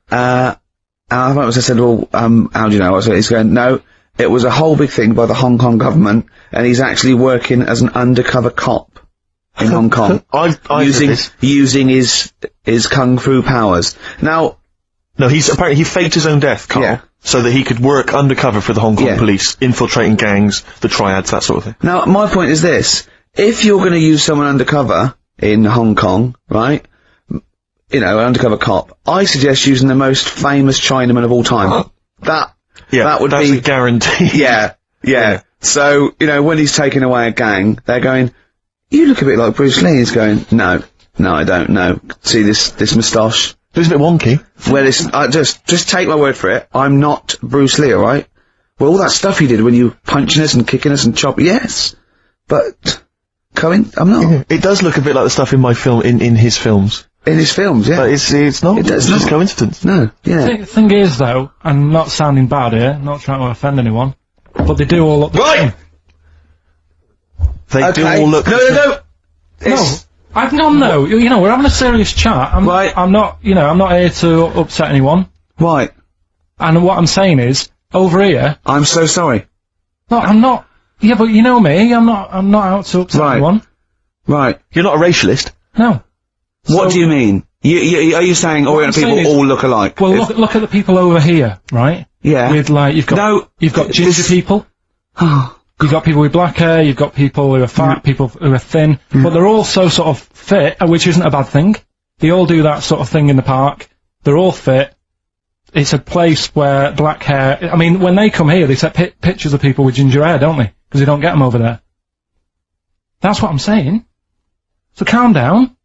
And I said, well, how do you know? So he's going, no, it was a whole big thing by the Hong Kong government, and he's actually working as an undercover cop in Hong Kong. using his kung fu powers. Now, no, apparently he faked his own death, Karl. Yeah. So that he could work undercover for the Hong Kong police, infiltrating gangs, the triads, that sort of thing. Now, my point is this. If you're gonna use someone undercover in Hong Kong, right? You know, an undercover cop, I suggest using the most famous Chinaman of all time. That would that's be a guarantee. Yeah. So, you know, when he's taking away a gang, they're going, you look a bit like Bruce Lee. He's going, no, I don't know. See this moustache? It was a bit wonky. Well, just take my word for it. I'm not Bruce Lee, alright? Well, all that stuff he did when you punching us and kicking us and chopping, yes. But, I'm not. Yeah. It does look a bit like the stuff in my film, in his films. In his films, yeah. But it's not. It's just coincidence. No, yeah. The thing is, though, I'm not sounding bad here, not trying to offend anyone, but they do all look the same. They do all look No. No, you know, we're having a serious chat. I'm not here to upset anyone. Right. And what I'm saying is, over here... I'm so sorry. No, I'm not... Yeah, but you know me, I'm not out to upset anyone. Right. You're not a racialist? No. What do you mean? Are you saying Orient people all look alike? Well, look at the people over here, right? Yeah. With, like, you've got ginger people. You've got people with black hair, you've got people who are fat, people who are thin, but they're all so sort of fit, which isn't a bad thing. They all do that sort of thing in the park. They're all fit. It's a place where black hair... I mean, when they come here, they set pictures of people with ginger hair, don't they? Because they don't get them over there. That's what I'm saying. So calm down.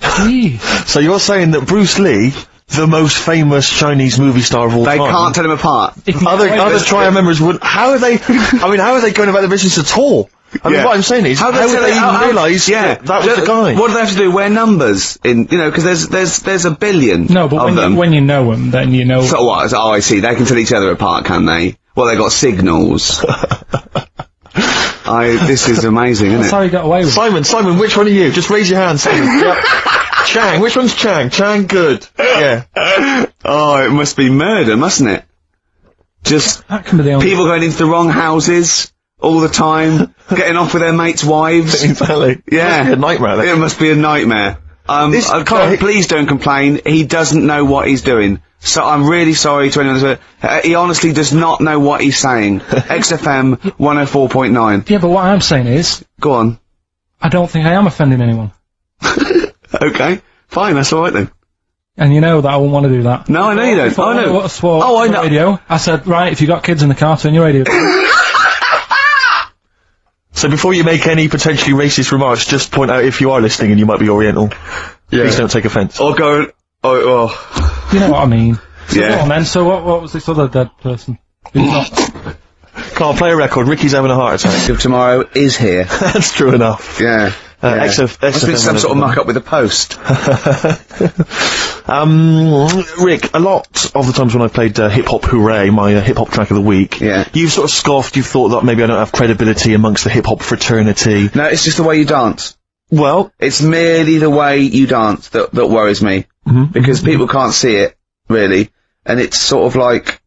Jeez. So you're saying that Bruce Lee, the most famous Chinese movie star of all time... They can't tell him apart. Other triad members wouldn't... How are they going about the business at all? I mean, what I'm saying is, how would they even realise that was the guy? What do they have to do? Wear numbers in, you know, because there's a billion No, but when you know them, then you know... So what? Oh, I see. They can tell each other apart, can they? Well, they got signals. This is amazing, isn't it? That's how you got away with it. Simon, which one are you? Just raise your hand, Simon. Yep. Chang, which one's Chang? Chang, good. Yeah. Oh, it must be murder, mustn't it? Just that can be the only people going into the wrong houses all the time, getting off with their mates' wives. Exactly. Yeah. It must be a nightmare. It must be a nightmare. Please don't complain. He doesn't know what he's doing. So I'm really sorry to anyone he honestly does not know what he's saying. XFM 104.9. Yeah, but what I'm saying is... Go on. I don't think I am offending anyone. Okay. Fine, that's alright then. And you know that I wouldn't want to do that. No, I know you don't. I know. I know. Radio. I said, right, if you got kids in the car, turn your radio. So before you make any potentially racist remarks, just point out if you are listening and you might be Oriental. Yeah. Please don't take offence. Or go... Oh. You know what I mean. So yeah. Go on then, so what was this other dead person? Can't play a record, Ricky's having a heart attack. Tomorrow is here. That's true enough. Yeah. Must be some sort of muck-up with the post. Rick, a lot of the times when I've played Hip Hop Hooray, my hip-hop track of the week, you've sort of scoffed, you've thought that maybe I don't have credibility amongst the hip-hop fraternity. No, it's just the way you dance. Well... It's merely the way you dance that worries me. Because people can't see it, really. And it's sort of like...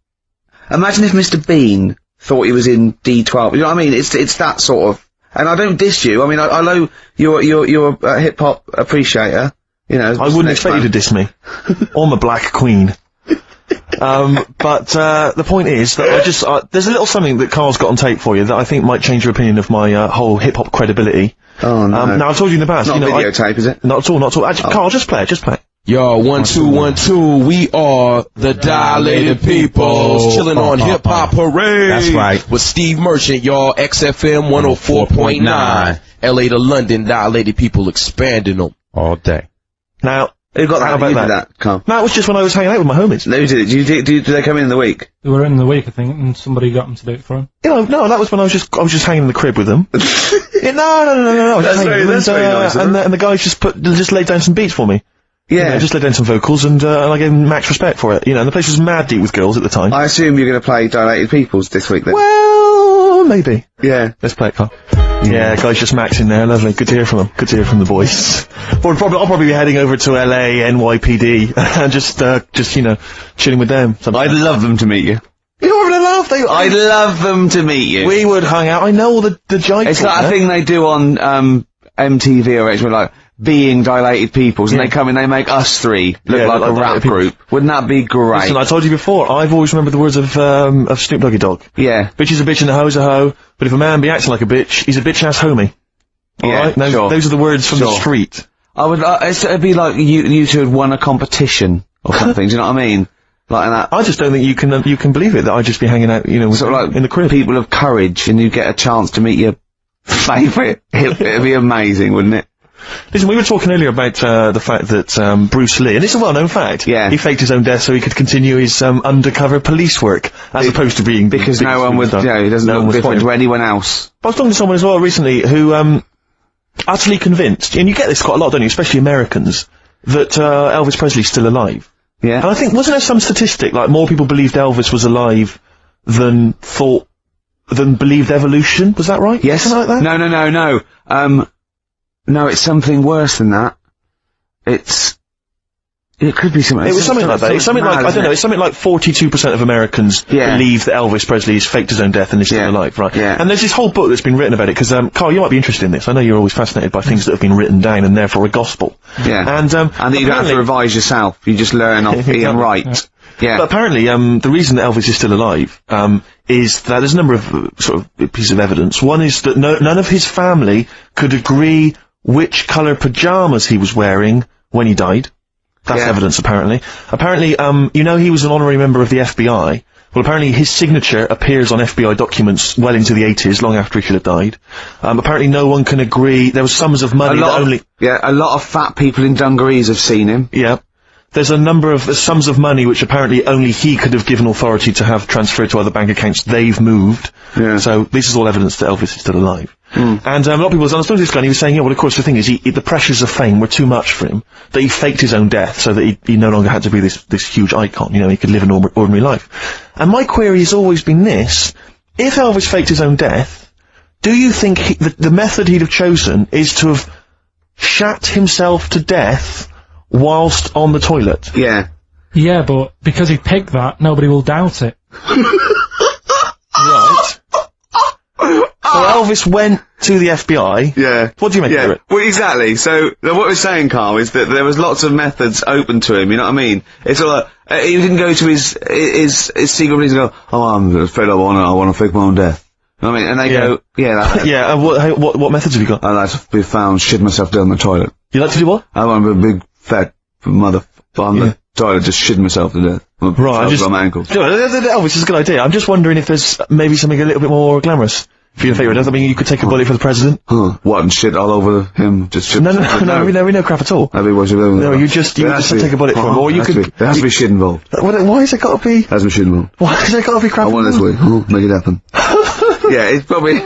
Imagine if Mr. Bean thought he was in D12. You know what I mean? It's that sort of... And I don't diss you. I mean, I know you're a hip-hop appreciator. You know... I wouldn't expect you to diss me. I'm a black queen. But the point is that I just... there's a little something that Karl's got on tape for you that I think might change your opinion of my whole hip-hop credibility. Oh, no. Now, I've told you in the past... Not you know, videotape, is it? Not at all. Actually, Karl, just play it. Yo, 1 2 1 2. We are the Dilated Peoples, chilling on Hip Hop Parade. That's right. With Steve Merchant, y'all. XFM 104.9. LA to London, Dilated People expanding them all day. Now, Who got that? how about You did that? that, Carl. No, it was just when I was hanging out with my homies. No, you did it. Do they come in the week? They were in the week, I think, and somebody got them to do it for him. You know, no, that was when I was just hanging in the crib with them. Yeah, no. That's very nice of them. And the guys just laid down some beats for me. Yeah. You know, just laid down some vocals, and I gave them max respect for it. You know, and the place was mad deep with girls at the time. I assume you're going to play Dilated Peoples this week then? Well, maybe. Yeah. Let's play it, Carl. Yeah, guys just maxing there, lovely. Good to hear from them. Good to hear from the boys. I'll probably be heading over to LA, NYPD, and just, you know, chilling with them. I'd love them to meet you. You're having a laugh, I'd love them to meet you. We would hang out. I know all the jive. It's like a thing they do on, MTV or actually like, being Dilated Peoples, and they come in, they make us three look like a rap group. Wouldn't that be great? Listen, I told you before, I've always remembered the words of Snoop Doggy Dogg. Yeah. Bitch is a bitch and a hoe's a hoe, but if a man be acting like a bitch, he's a bitch-ass homie. Alright? Yeah, sure. Those are the words from the street. I would, it'd be like you two had won a competition or something, do you know what I mean? Like that. I just don't think you can believe it, that I'd just be hanging out, you know, sort of like in the crib. People of courage, and you get a chance to meet your favourite. It'd be amazing, wouldn't it? Listen, we were talking earlier about the fact that Bruce Lee, and it's a well-known fact, he faked his own death so he could continue his undercover police work, as opposed to being because no one would, he doesn't look different to anyone else. I was talking to someone as well recently who utterly convinced, and you get this quite a lot, don't you, especially Americans, that Elvis Presley's still alive. Yeah. And I think, wasn't there some statistic, like more people believed Elvis was alive than believed evolution? Was that right? Yes. Something like that? No. No, it's something worse than that. It could be something. It was something like that. It's something like, I don't know, it's something like 42% of Americans believe that Elvis Presley has faked his own death and is still alive, right? Yeah. And there's this whole book that's been written about it, because, Carl, you might be interested in this. I know you're always fascinated by things that have been written down and therefore a gospel. Yeah. And that you don't have to revise yourself. You just learn off Ian Wright. Yeah. But apparently, the reason that Elvis is still alive, is that there's a number of, sort of, pieces of evidence. One is that none of his family could agree which colour pyjamas he was wearing when he died. That's evidence, apparently. Apparently, you know, he was an honorary member of the FBI. Well, apparently his signature appears on FBI documents well into the 80s, long after he should have died. Apparently no one can agree. There was sums of money a lot of fat people in dungarees have seen him. Yeah. There's a number of sums of money which apparently only he could have given authority to have transferred to other bank accounts. They've moved. Yeah. So this is all evidence that Elvis is still alive. And a lot of people, I was talking to this guy, and he was saying, yeah, well, of course, the thing is, the pressures of fame were too much for him, that he faked his own death so that he no longer had to be this huge icon, you know, he could live an ordinary life. And my query has always been this: if Elvis faked his own death, do you think the method he'd have chosen is to have shat himself to death whilst on the toilet? Yeah. Yeah, but because he picked that, nobody will doubt it. Right. So Elvis went to the FBI. Yeah. What do you make of it? Well, exactly. So, what we're saying, Carl, is that there was lots of methods open to him, you know what I mean? It's all like, he didn't go to his secret police and go, oh, I'm afraid I want to fake my own death. You know what I mean? And they go, that's yeah, what methods have you got? I like to be found shit myself down the toilet. You like to do what? I want to be a big, fat mother on the toilet, just shitting myself to death. Right, on my ankles. Elvis is a good idea. I'm just wondering if there's maybe something a little bit more glamorous for your favourite death. I mean, you could take a bullet for the president. What, and shit all over him? Just shit? No, we know crap at all. That'd be what you do. No, you just take a bullet for him, or you could... There has to be shit involved. Why has it got to be... There has to be shit involved. Why has it got to be crap? I want this way. Make it happen. Yeah, it's probably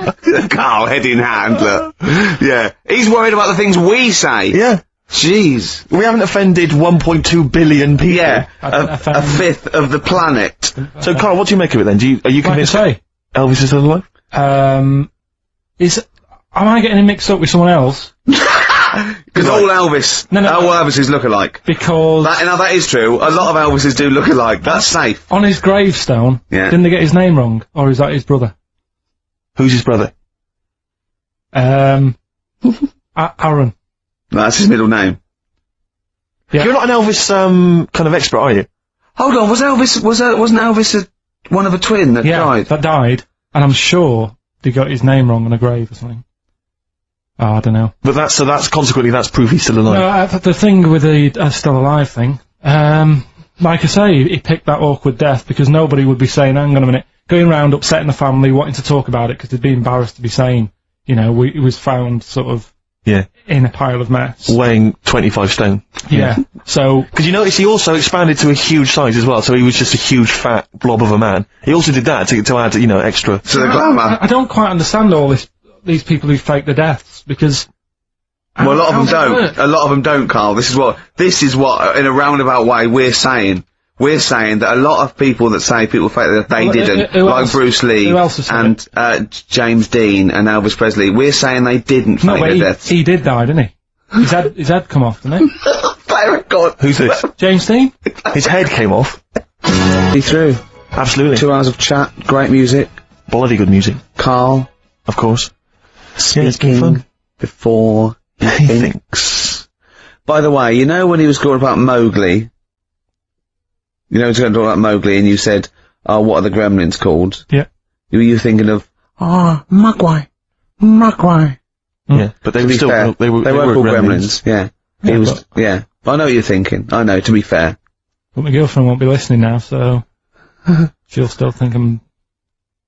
Carl, head in hand, look. Yeah. He's worried about the things we say. Yeah. Jeez. We haven't offended 1.2 billion people. Yeah. A fifth of the planet. So, Carl, what do you make of it then? Are you convinced that Elvis is still alive? Am I getting him mixed up with someone else? Because all Elvis, all Elvises look alike. Because... that is true. A lot of Elvises do look alike. That's safe. On his gravestone, didn't they get his name wrong? Or is that his brother? Who's his brother? Aaron. That's his middle name. Yeah. You're not an Elvis, kind of expert, are you? Hold on, wasn't Elvis one of a twin that died? that died, and I'm sure they got his name wrong on a grave or something. I don't know. But that's consequently that's proof he's still alive. No, the thing with the still alive thing, like I say, he picked that awkward death because nobody would be saying, hang on a minute, going around upsetting the family, wanting to talk about it because they'd be embarrassed to be saying, you know, he was found sort of in a pile of mess. Weighing 25 stone. Yeah. So... Because you notice he also expanded to a huge size as well, so he was just a huge fat blob of a man. He also did that to add, you know, extra to the glamour. I don't quite understand these people who fake the deaths, because... Well, a lot of them don't. A lot of them don't, Carl. This is what, in a roundabout way, we're saying. We're saying that a lot of people that say people fake that they didn't, like Bruce Lee and James Dean and Elvis Presley, we're saying they didn't fake their deaths. He did die, didn't he? His head come off, didn't it? God. Who's this? James Dean? His head came off. He threw. Absolutely. 2 hours of chat, great music. Bloody good music. Carl. Of course. Speaking before he thinks. By the way, you know when he was talking about Mowgli? You know, he was going to talk about Mowgli and you said, oh, what are the gremlins called? Yeah. Were you thinking of, Mogwai. Mogwai. Yeah, but they were still, they were called gremlins. Yeah. I know what you're thinking. I know, to be fair. But my girlfriend won't be listening now, so she'll still think I'm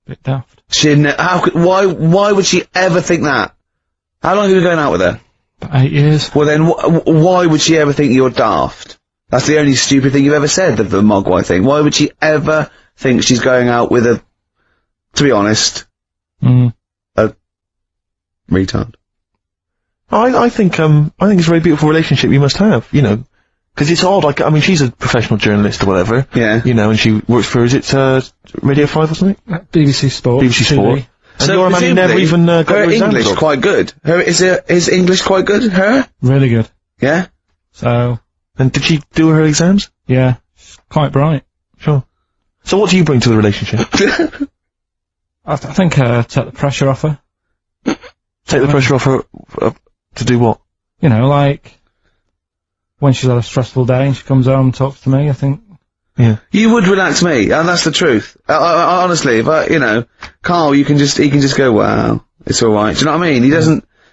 a bit daft. Why would she ever think that? How long have you been going out with her? About 8 years. Well then, why would she ever think you're daft? That's the only stupid thing you've ever said, the Mogwai thing. Why would she ever think she's going out with a, to be honest, a retard? I think it's a very beautiful relationship you must have, you know. Because it's odd, like, I mean, she's a professional journalist or whatever. Yeah. You know, and she works for, is it, Radio 5 or something? BBC Sport. BBC Sport. And so you're a man who never even got her English quite good. Is English quite good? Her? Really good. Yeah? So... And did she do her exams? Yeah. She's quite bright. Sure. So what do you bring to the relationship? I think, take the pressure off her. Take the pressure off her, to do what? You know, like, when she's had a stressful day and she comes home and talks to me, I think... Yeah. You would relax me, and that's the truth. Honestly, if you know, Carl, he can just go, wow, it's alright. Do you know what I mean?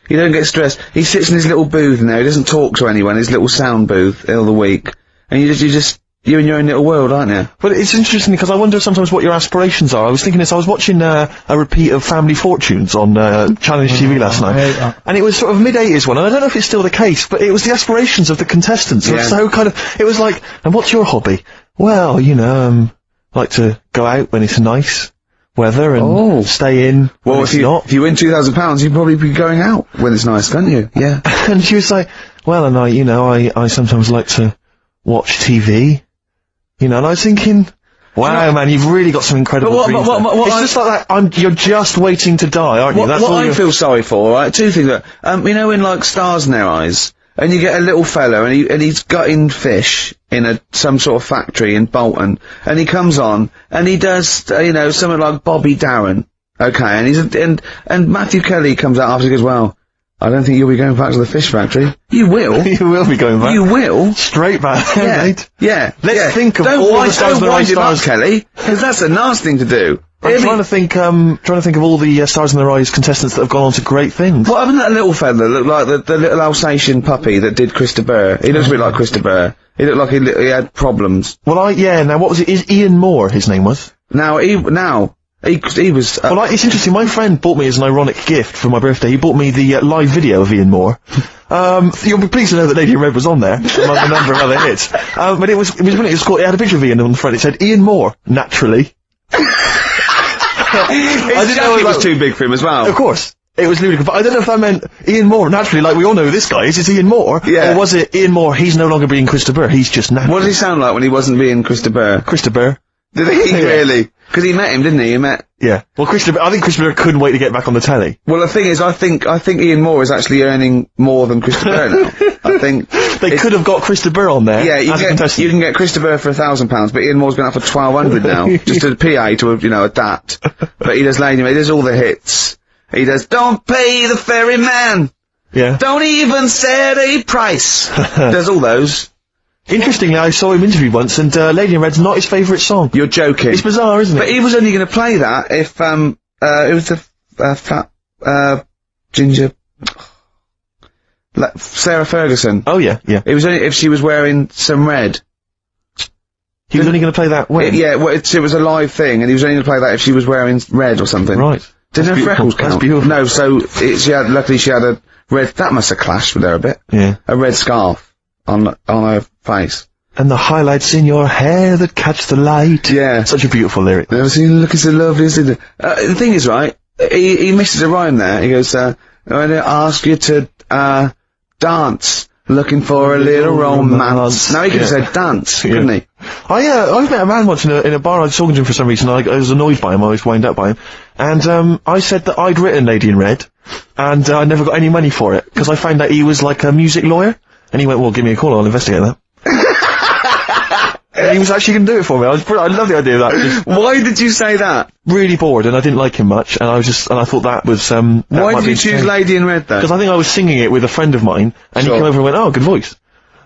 He don't get stressed. He sits in his little booth now, he doesn't talk to anyone, his little sound booth all the week. And you're in your own little world, aren't you? But it's interesting because I wonder sometimes what your aspirations are. I was thinking this, I was watching a repeat of Family Fortunes on Challenge TV last night. And it was sort of mid-80s one, and I don't know if it's still the case, but it was the aspirations of the contestants. It was so kind of, it was like, and what's your hobby? Well, you know, like to go out when it's nice weather and stay in when it's not. If you win £2,000, you'd probably be going out when it's nice, can't you? Yeah. And she was like, well, and I sometimes like to watch TV. You know, and I was thinking, wow, man, you've really got some incredible dreams. It's just like that, you're just waiting to die, aren't you? That's what I feel sorry for, right? Two things. You know, in like Stars in Their Eyes, and you get a little fella, and he's gutting fish in some sort of factory in Bolton, and he comes on, and he does, you know, something like Bobby Darin, okay, and Matthew Kelly comes out after and goes, well, I don't think you'll be going back to the fish factory. You will. You will be going back. You will. Straight back, yeah, mate. Yeah. Let's think of all the Stars in Their Eyes stars. Kelly, because that's a nice thing to do. I'm trying to think of all the Stars in Their Eyes contestants that have gone on to great things. What happened to that little fella looked like the little Alsatian puppy that did Krista Burr? He looks a bit like Krista Burr. He looked like he had problems. Well, now what was it? Is Ian Moore his name was? He was... well, it's interesting, my friend bought me as an ironic gift for my birthday, he bought me the live video of Ian Moore. You'll be pleased to know that Lady in Red was on there, among a number of other hits. But it was brilliant, it had a picture of Ian on the front, it said, Ian Moore, naturally. I didn't know it was too big for him as well. Of course. It was ludicrous, but I don't know if that meant Ian Moore, naturally, like we all know who this guy is, it's Ian Moore. Yeah. Or was it Ian Moore, he's no longer being Krista Burr, he's just natural. What did he sound like when he wasn't being Krista Burr? Krista Burr. Did he really? Because he met him, didn't he? Yeah. Well, I think Krista Burr couldn't wait to get back on the telly. Well, the thing is, I think Ian Moore is actually earning more than Krista Burr now. I think they could have got Krista Burr on there. Yeah, you can get Krista Burr for £1,000, but Ian Moore's going up for £1,200 now, just a PA to adapt. But he does Lady, he does all the hits. He does Don't Pay the Ferryman. Yeah. Don't even set a price. Does all those. Interestingly, I saw him interviewed once, and Lady in Red's not his favourite song. You're joking. It's bizarre, isn't it? But he was only going to play that if, it was the, fat, ginger... Sarah Ferguson. Oh yeah, yeah. It was only if she was wearing some red. He was only going to play that when? Well, it was a live thing, and he was only going to play that if she was wearing red or something. Right. Didn't her freckles count? That's beautiful. No, so luckily she had a red, that must have clashed with her a bit. Yeah. A red scarf on her face. And the highlights in your hair that catch the light. Yeah. Such a beautiful lyric. Never seen you looking so lovely as the thing is, right, he misses a rhyme there. He goes, I'm gonna ask you to, dance. Looking for a little romance. Now he could have said dance, couldn't he? I've met a man once in a bar. I was talking to him for some reason. I was annoyed by him. I was wound up by him. And, I said that I'd written Lady in Red. And, I never got any money for it. Because I found out he was like a music lawyer. And he went, well, give me a call, I'll investigate that. And he was actually going to do it for me. I love the idea of that. Why did you say that? Really bored, and I didn't like him much, and I thought that was, Why did you choose Lady in Red, though? Because I think I was singing it with a friend of mine, and he came over and went, oh, good voice.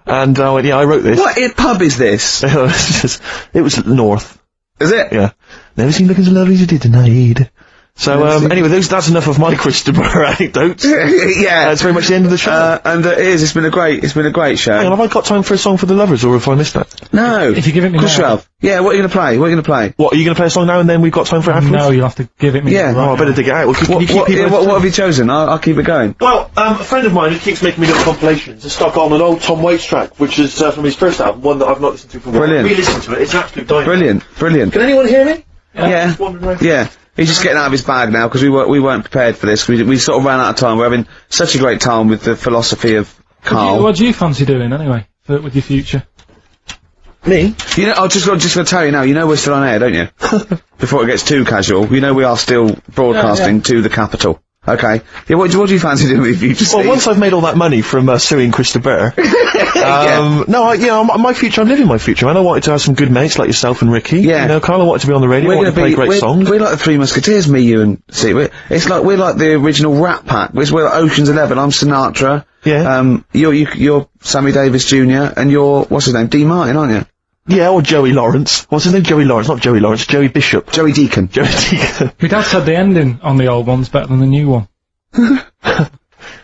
And I went, yeah, I wrote this. What pub is this? It was North. Is it? Yeah. Never seen looking so lovely as you did tonight. So, anyway, that's enough of my Christopher anecdotes. Yeah. That's very much the end of the show. And it is, it's been a great show. Hang on, have I got time for a song for the lovers, or have I missed that? No. If you give it me Of course you now. have. Yeah, what are you gonna play? What are you gonna play? What, are you going to play a song now and then we've got time for it afterwards? No, you'll have to give it me. Yeah. right Oh, I better now. dig it out. Well, can you keep people... What have you chosen? I'll keep it going. Well, a friend of mine who keeps making me little compilations has stuck on an old Tom Waits track, which is from his first album, one that I've not listened to for a while. Brilliant. Re-listen to it, it's absolute dynamite. Brilliant. Can anyone hear me? Yeah. Just wandering around. Yeah. He's just getting out of his bag now, because we weren't prepared for this. We sort of ran out of time. We're having such a great time with the philosophy of Karl. What do you fancy doing anyway with your future? Me? You know, I'm just going to tell you now, you know we're still on air, don't you? Before it gets too casual, you know we are still broadcasting to the capital. Okay. Yeah, what do you fancy doing with your future, Well, Steve? once I've made all that money from suing Christopher, my future, I'm living my future, man. I wanted to have some good mates like yourself and Ricky. Yeah. You know, Karl, I wanted to be on the radio, I wanted to play great songs. We're like the Three Musketeers, me, you, and Steve. We're like the original Rat Pack. We're like Ocean's 11. I'm Sinatra. Yeah. You're Sammy Davis Jr. and you're, what's his name? Dean Martin, aren't you? Yeah, or Joey Lawrence. What's his name? Joey Lawrence, not Joey Lawrence, Joey Bishop. Joey Deacon. Joey Deacon. My dad said the ending on the old one's better than the new one.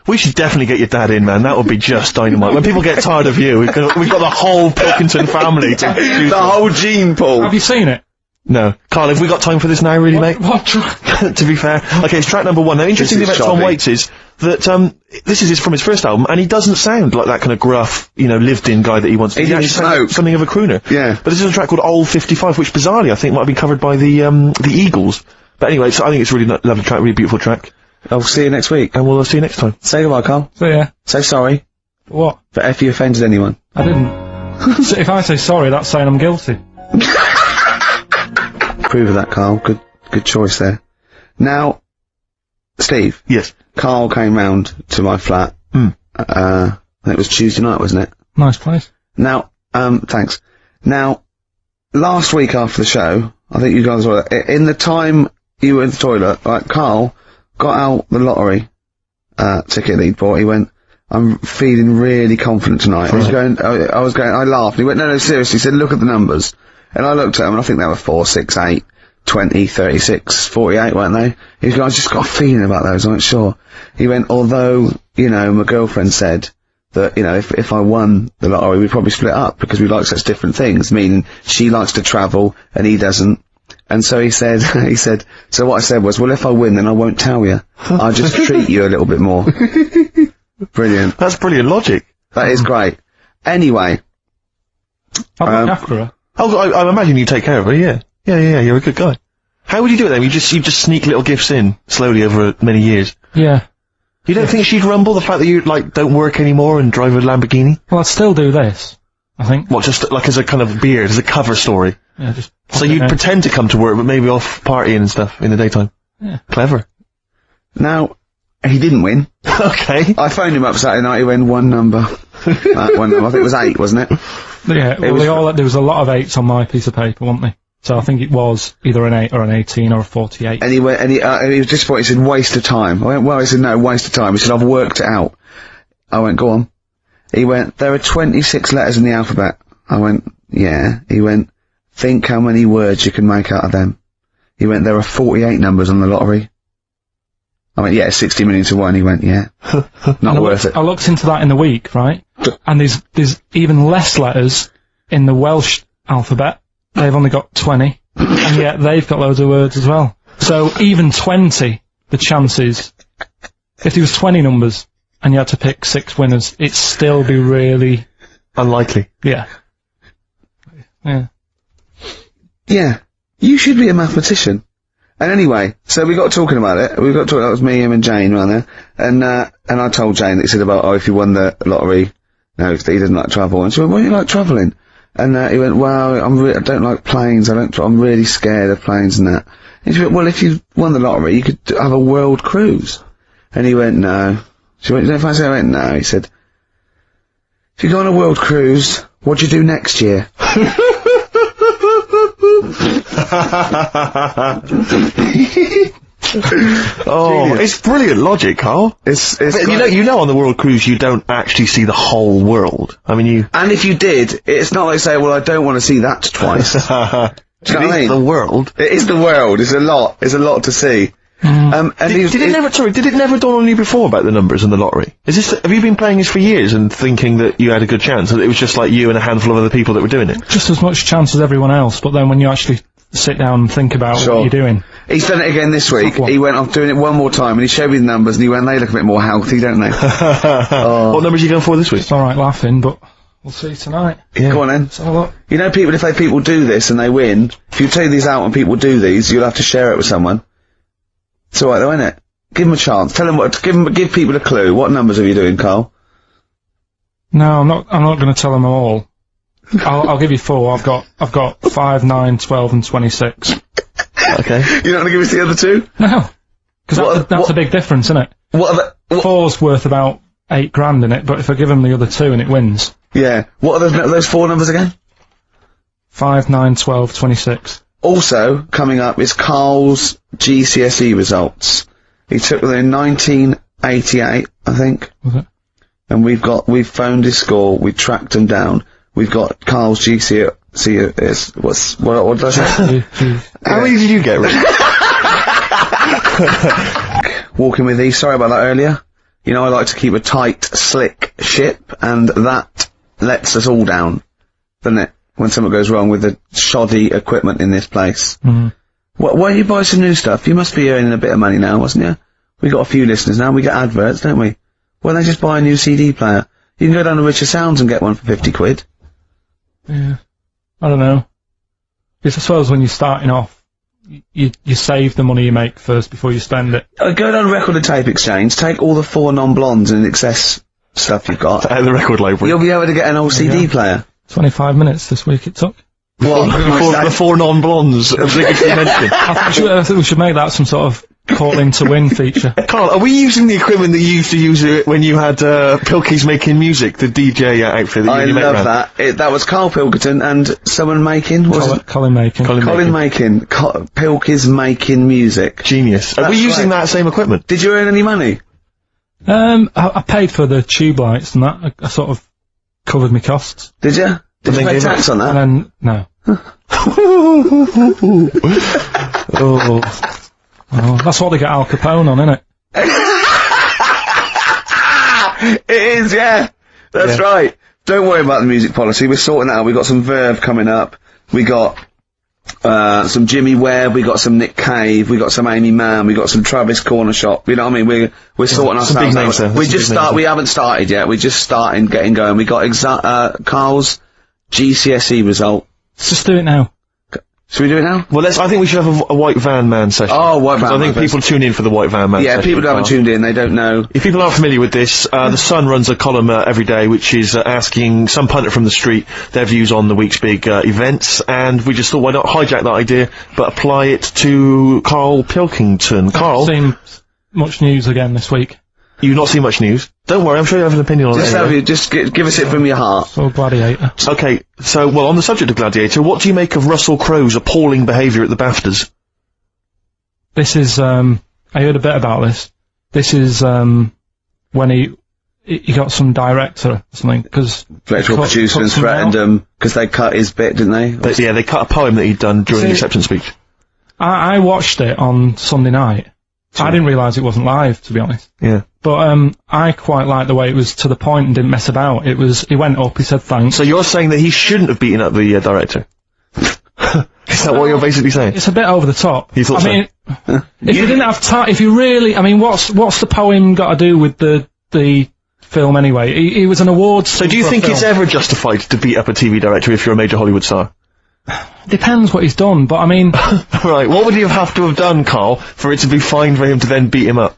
We should definitely get your dad in, man. That would be just dynamite. When people get tired of you, we've got the whole Pilkington family to do The whole gene pool. Have you seen it? No. Karl, have we got time for this now, really, mate? What track? To be fair. Okay, it's track number 1. Now, interesting thing This about is Tom shoddy. Waits is that, this is from his first album, and he doesn't sound like that kind of gruff, lived-in guy that he wants to be. He didn't actually sounds smoke. something of a crooner. Yeah. But this is a track called Old 55, which bizarrely, I think, might have been covered by the Eagles. But anyway, so I think it's a really lovely track, really beautiful track. I'll see you next week. And we'll see you next time. Say goodbye, Karl. So yeah. Say sorry What? for if you offended anyone. I didn't. So if I say sorry, that's saying I'm guilty. Approve of that, Karl. Good choice there. Now, Steve. Yes. Karl came round to my flat. And it was Tuesday night, wasn't it? Nice place. Now, thanks. Now, last week after the show, I think you guys were, in the time you were in the toilet, like, Karl got out the lottery, ticket that he'd bought. He went, I'm feeling really confident tonight. I laughed. He went, no, seriously. He said, look at the numbers. And I looked at them, and I think they were 4, 6, 8, 20, 36, 48, weren't they? He was going, I just got a feeling about those, I went, sure. He went, although, my girlfriend said that, if I won the lottery, we'd probably split up, because we like such different things, meaning she likes to travel, and he doesn't. And so he said, so what I said was, well, if I win, then I won't tell you. I'll just treat you a little bit more. Brilliant. That's brilliant logic. That is great. Anyway. I'll look after her. Oh, I imagine you take care of her, yeah. Yeah, you're a good guy. How would you do it then? You just sneak little gifts in, slowly over many years. Yeah. You don't think she'd rumble, the fact that you, don't work anymore and drive a Lamborghini? Well, I'd still do this, I think. What, just, as a kind of beard, as a cover story? Yeah, just... So you'd pretend to come to work, but maybe off partying and stuff in the daytime? Yeah. Clever. Now, he didn't win. Okay. I phoned him up Saturday night, he went one number. One number. I think it was 8, wasn't it? Yeah, well, there was a lot of 8s on my piece of paper, weren't they? So I think it was either an 8 or an 18 or a 48. And he went, and he was disappointed, he said, waste of time. I went, well, he said, no, waste of time. He said, I've worked it out. I went, go on. He went, there are 26 letters in the alphabet. I went, yeah. He went, think how many words you can make out of them. He went, there are 48 numbers on the lottery. I went, yeah, 60 million to 1. He went, yeah. Not worth it. I looked into that in the week, right? And there's even less letters in the Welsh alphabet. They've only got 20. And yet they've got loads of words as well. So even 20, the chances, if there was 20 numbers and you had to pick 6 winners, it'd still be really... unlikely. Yeah. Yeah. Yeah. You should be a mathematician. And anyway, so we got talking about it. We got talking, that was me, him and Jane around there. And I told Jane that he said about, if you won the lottery, no, he doesn't like travel. And she went, why do you like travelling? And he went, well, I don't like planes. I'm really scared of planes and that. And she went, well, if you won the lottery, you could have a world cruise. And he went, no. She went, you don't fancy it? I went, no. He said, if you go on a world cruise, what do you do next year? Oh, it's brilliant logic, Carl. It's you know on the world cruise you don't actually see the whole world. I mean, and if you did, it's not like say, well, I don't want to see that twice. Do you know what I mean? The world. It is the world. It's a lot. It's a lot to see. And did it never dawn on you before about the numbers in the lottery? Have you been playing this for years and thinking that you had a good chance, and it was just like you and a handful of other people that were doing it? Just as much chance as everyone else, but then when you actually sit down and think about what you're doing. He's done it again this week. He went off doing it one more time, and he showed me the numbers, and he went, they look a bit more healthy, don't they? What numbers are you going for this week? It's alright laughing, but we'll see tonight. Yeah. Go on then. Let's have a look. You know, if people do this and they win, if you take these out and people do these, you'll have to share it with someone. It's alright though, isn't it? Give them a chance. Tell them give people a clue. What numbers are you doing, Carl? No, I'm not going to tell them all. I'll give you 4. I've got 5, 9, 12 and 26. Okay. You're not going to give us the other 2? No. Because that's a big difference, isn't it? What 4's worth about 8 grand in it, but if I give them the other 2 and it wins. Yeah. What are those 4 numbers again? 5, 9, 12, 26. Also, coming up is Carl's GCSE results. He took them in 1988, I think. Was it? And we've phoned his score, we've tracked him down. We've got Carl's GCSE, what did I say? How many did you get, Rick? Walking with these, sorry about that earlier. You know, I like to keep a tight, slick ship, and that lets us all down, doesn't it? When something goes wrong with the shoddy equipment in this place. Mm. Why don't you buy some new stuff? You must be earning a bit of money now, wasn't you? We got a few listeners now, we get adverts, don't we? Why don't they just buy a new CD player? You can go down to Richer Sounds and get one for 50 quid. Yeah. I don't know. Because I suppose when you're starting off, you save the money you make first before you spend it. Go down to Record and Tape Exchange, take all the 4 non-blondes and excess stuff you've got. Out of the record library. You'll be able to get an old CD player. 25 minutes this week it took. What? The 4 non-blondes obligatory mention. I think we should make that some sort of call in to win feature. Carl, are we using the equipment that you used to use when you had Pilkey's Making Music, the DJ outfit that you made? I love that. That was Karl Pilkington and someone making... Colin Making. Colin Making. Pilkey's Making Music. Genius. Are we using that same equipment? Did you earn any money? I paid for the tube lights and that. I sort of covered my costs. Did you? Did you pay tax on that? And then, no. Oh, that's what they get Al Capone on, isn't it? It is, yeah. That's right. Don't worry about the music policy. We're sorting that out. We've got some Verve coming up. We got some Jimmy Webb. We got some Nick Cave. We got some Amy Mann. We got some Travis Corner Shop. You know what I mean? We're sorting ourselves out. We haven't started yet. We're just starting, getting going. We got Carl's GCSE result. Let's just do it now. Should we do it now? Well, I think we should have a White Van Man session. Oh, White Van Man. I think people tune in for the White Van Man session. Yeah, people who haven't tuned in, they don't know. If people aren't familiar with this, The Sun runs a column every day which is asking some punter from the street their views on the week's big events, and we just thought, why not hijack that idea, but apply it to Karl Pilkington. Carl? I've seen much news again this week. You've not seen much news? Don't worry, I'm sure you have an opinion on it. Just give us it from your heart. So Gladiator. Okay, so, well, on the subject of Gladiator, what do you make of Russell Crowe's appalling behaviour at the BAFTAs? This is, I heard a bit about this. This is, when he got some director or something, because... Director or producer and threatened him, because they cut his bit, didn't they? They cut a poem that he'd done during the acceptance speech. I watched it on Sunday night, I didn't realise it wasn't live, to be honest. Yeah. But, I quite liked the way it was to the point and didn't mess about. He went up, he said thanks. So you're saying that he shouldn't have beaten up the director? Is that what you're basically saying? It's a bit over the top. You thought I mean, if you didn't have time, if you really, I mean, what's the poem got to do with the film anyway? He was an awards. So do you think it's ever justified to beat up a TV director if you're a major Hollywood star? Depends what he's done, but I mean... Right, what would he have to have done, Carl, for it to be fine for him to then beat him up?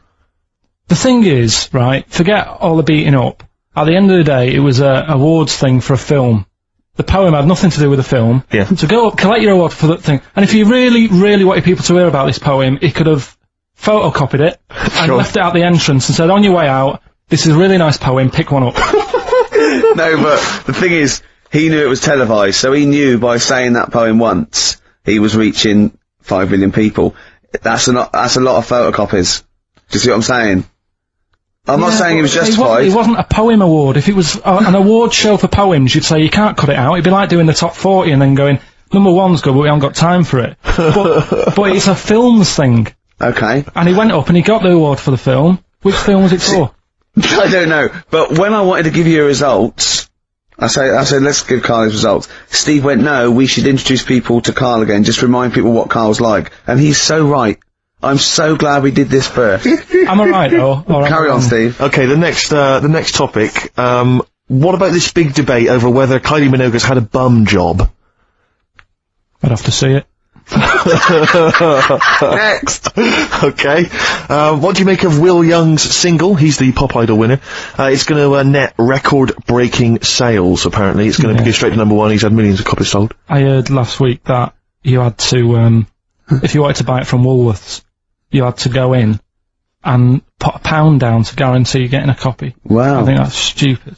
The thing is, right, forget all the beating up. At the end of the day, it was a awards thing for a film. The poem had nothing to do with the film. Yeah. So go up, collect your award for that thing. And if you really, really wanted people to hear about this poem, he could have photocopied it and left it at the entrance and said, on your way out, this is a really nice poem, pick one up. No, but the thing is, he knew it was televised, so he knew by saying that poem once, he was reaching 5 million people. That's a lot of photocopies. Do you see what I'm saying? I'm not saying he was justified. It wasn't a poem award. If it was an award show for poems, you'd say you can't cut it out. It'd be like doing the top 40 and then going, number 1's good, but we haven't got time for it. But it's a films thing. Okay. And he went up and he got the award for the film. Which film was it for? I don't know, but when I wanted to give you results, I said, let's give Carl his results. Steve went, no, we should introduce people to Carl again, just remind people what Carl's like. And he's so right. I'm so glad we did this first. Am I right, though? Carry on, Steve. Okay, the next topic, what about this big debate over whether Kylie Minogue's had a bum job? I'd have to see it. Next. Okay. What do you make of Will Young's single? He's the Pop Idol winner. It's gonna net record-breaking sales, apparently. It's gonna go straight to number 1. He's had millions of copies sold. I heard last week that you had to, if you wanted to buy it from Woolworths, you had to go in and put £1 down to guarantee you getting a copy. Wow. I think that's stupid.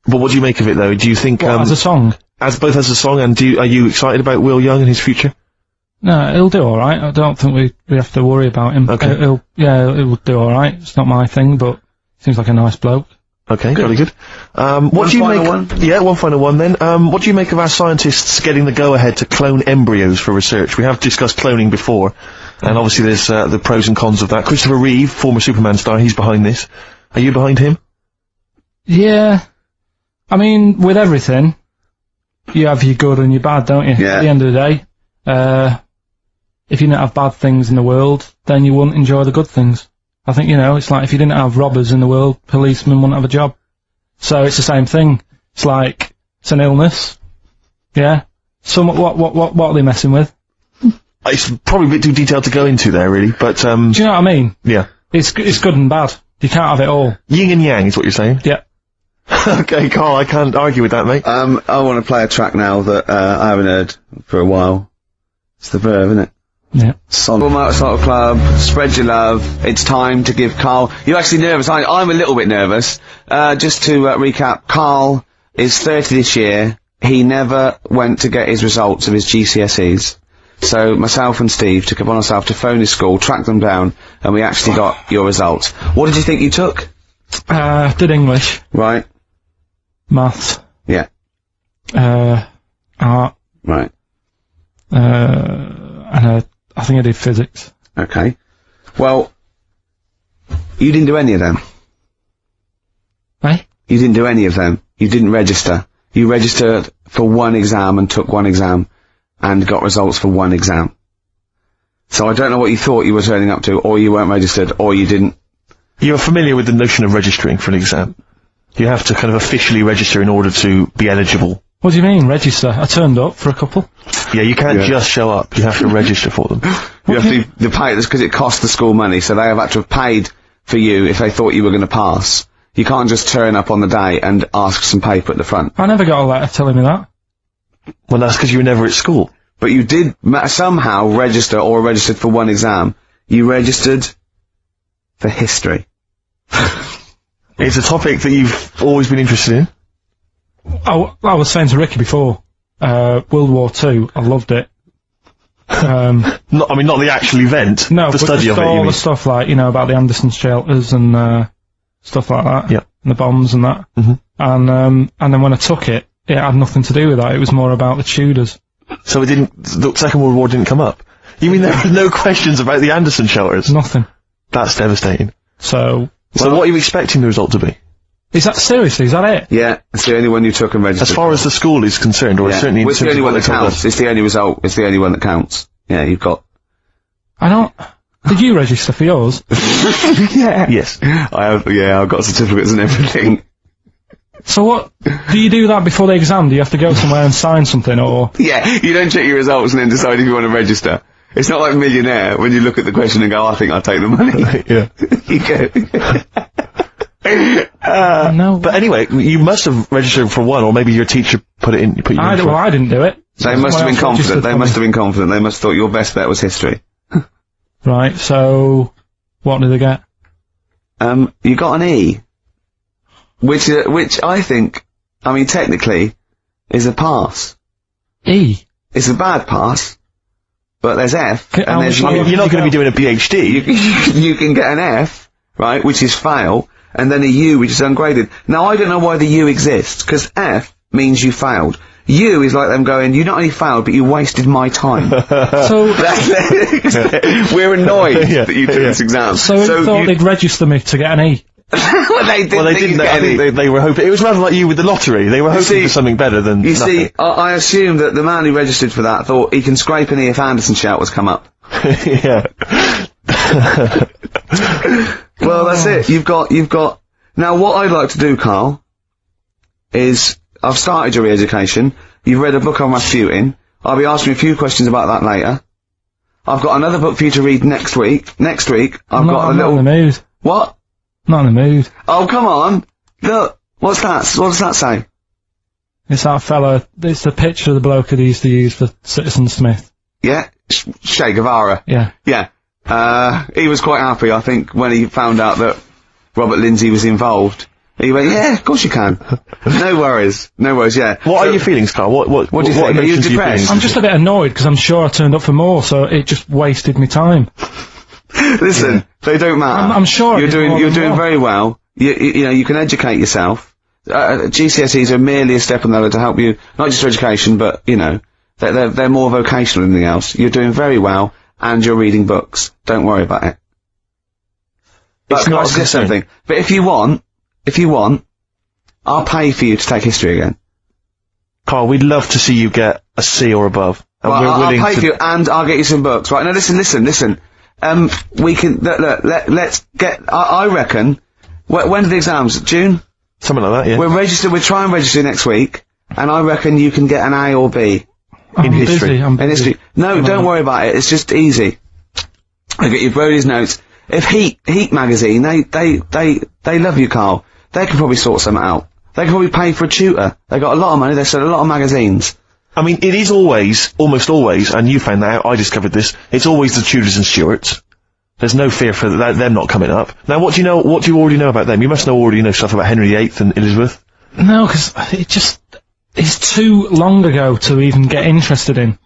But what do you make of it, though? Do you think, as a song? Both as a song, and are you excited about Will Young and his future? No, he'll do alright. I don't think we have to worry about him. Okay. He'll do alright. It's not my thing, but seems like a nice bloke. Okay, very good. What do you make? One? Yeah, one final one then. What do you make of our scientists getting the go-ahead to clone embryos for research? We have discussed cloning before, and obviously there's the pros and cons of that. Christopher Reeve, former Superman star, he's behind this. Are you behind him? Yeah. I mean, with everything, you have your good and your bad, don't you? Yeah. At the end of the day, if you didn't have bad things in the world, then you wouldn't enjoy the good things. I think, it's like if you didn't have robbers in the world, policemen wouldn't have a job. So it's the same thing. It's like, it's an illness. Yeah. What are they messing with? It's probably a bit too detailed to go into there, really, but, do you know what I mean? Yeah. It's good and bad. You can't have it all. Yin and yang is what you're saying? Yeah. Okay, Carl, I can't argue with that, mate. I want to play a track now that, I haven't heard for a while. It's The Verve, isn't it? Yeah. Full Motorcycle Club, spread your love. It's time to give Carl... You're actually nervous, aren't you? I'm a little bit nervous. Just to recap, Carl is 30 this year. He never went to get his results of his GCSEs. So myself and Steve took it upon ourselves to phone his school, track them down, and we actually got your results. What did you think you took? Did English. Right. Maths. Yeah. Art. Right. And I think I did physics. Okay. Well, you didn't do any of them. Eh? You didn't do any of them. You didn't register. You registered for one exam and took one exam and got results for one exam. So I don't know what you thought you were turning up to, or you weren't registered, or you didn't. You're familiar with the notion of registering for an exam. You have to kind of officially register in order to be eligible. What do you mean, register? I turned up for a couple. Yeah, you can't just show up. You have to register for them. You have to pay this because it costs the school money, so they have had to have paid for you if they thought you were going to pass. You can't just turn up on the day and ask some paper at the front. I never got a letter telling me that. Well, that's because you were never at school. But you did somehow register or registered for one exam. You registered for history. It's a topic that you've always been interested in. I was saying to Ricky before, World War II, I loved it. Not the actual event. No, the study of it. all the stuff like, about the Anderson shelters and, stuff like that. Yeah. And the bombs and that. Mm-hmm. And then when I took it, it had nothing to do with that. It was more about the Tudors. So the Second World War didn't come up? You mean there were no questions about the Anderson shelters? Nothing. That's devastating. So what are you expecting the result to be? is that it? Yeah, it's the only one you took and registered. As far as the school is concerned, or certainly in it's the terms only of one what that they told counts. us. It's the only result. It's the only one that counts. Yeah, you've got. Did you register for yours? Yeah. Yes. I've got certificates and everything. So what, do you do that before the exam? Do you have to go somewhere and sign something, or? Yeah, you don't check your results and then decide if you want to register. It's not like Millionaire, when you look at the question and go, I think I'll take the money. Yeah. You go. No. But anyway, you must have registered for one, or maybe your teacher put you in for Well, I didn't do it. They must have been confident. They must have been confident. They must have thought your best bet was history. Right, so, what did they get? You got an E. Which I think, technically, is a pass. E? It's a bad pass, but there's F, and there's you're not going to be doing a PhD. You can get an F, right, which is fail, and then a U, which is ungraded. Now, I don't know why the U exists, because F means you failed. U is like them going, you not only failed, but you wasted my time. So, we're annoyed that you took this exam. So you thought they'd register me to get an E? Well, they didn't. I think they were hoping. It was rather like you with the lottery. They were hoping for something better than nothing. See, I assume that the man who registered for that thought he can scrape an E if Anderson Shout was come up. Yeah. Well, that's it. You've got. Now, what I'd like to do, Carl, is I've started your re-education. You've read a book on Rasputin. I'll be asking you a few questions about that later. I've got another book for you to read next week. Next week, I'm not in the mood. What? Not in the mood. Oh, come on. Look. What's that? What does that say? It's that fella. It's the picture of the bloke that he used to use for Citizen Smith. Yeah? Che Guevara. Yeah. Yeah. He was quite happy, I think, when he found out that Robert Lindsay was involved. He went, yeah, of course you can. No worries, yeah. What are your feelings, Carl? What do you think? Are you depressed? I'm just a bit annoyed because I'm sure I turned up for more, so it just wasted me time. Listen, they don't matter. I'm sure you're doing very well. You know, you can educate yourself. GCSEs are merely a step on the way to help you, not just for education, but, you know, they're more vocational than anything else. You're doing very well, and you're reading books. Don't worry about it. It's not something. But if you want, I'll pay for you to take history again. Carl, we'd love to see you get a C or above. And well, we're willing I'll pay to... for you, and I'll get you some books. Right, now listen. We can, let's get, I reckon, when are the exams? June? Something like that, yeah. We'll try and register next week, and I reckon you can get an A or B. In history. In history. No, don't worry about it, it's just easy. I get you Brody's notes. If Heat magazine, they love you, Carl. They can probably sort something out. They can probably pay for a tutor. They got a lot of money, they sell a lot of magazines. I mean, it is almost always, and you found that out, I discovered this, it's always the Tudors and Stuarts. There's no fear for them not coming up. Now, what do you already know about them? You must already know stuff about Henry VIII and Elizabeth. No, because it's too long ago to even get interested in.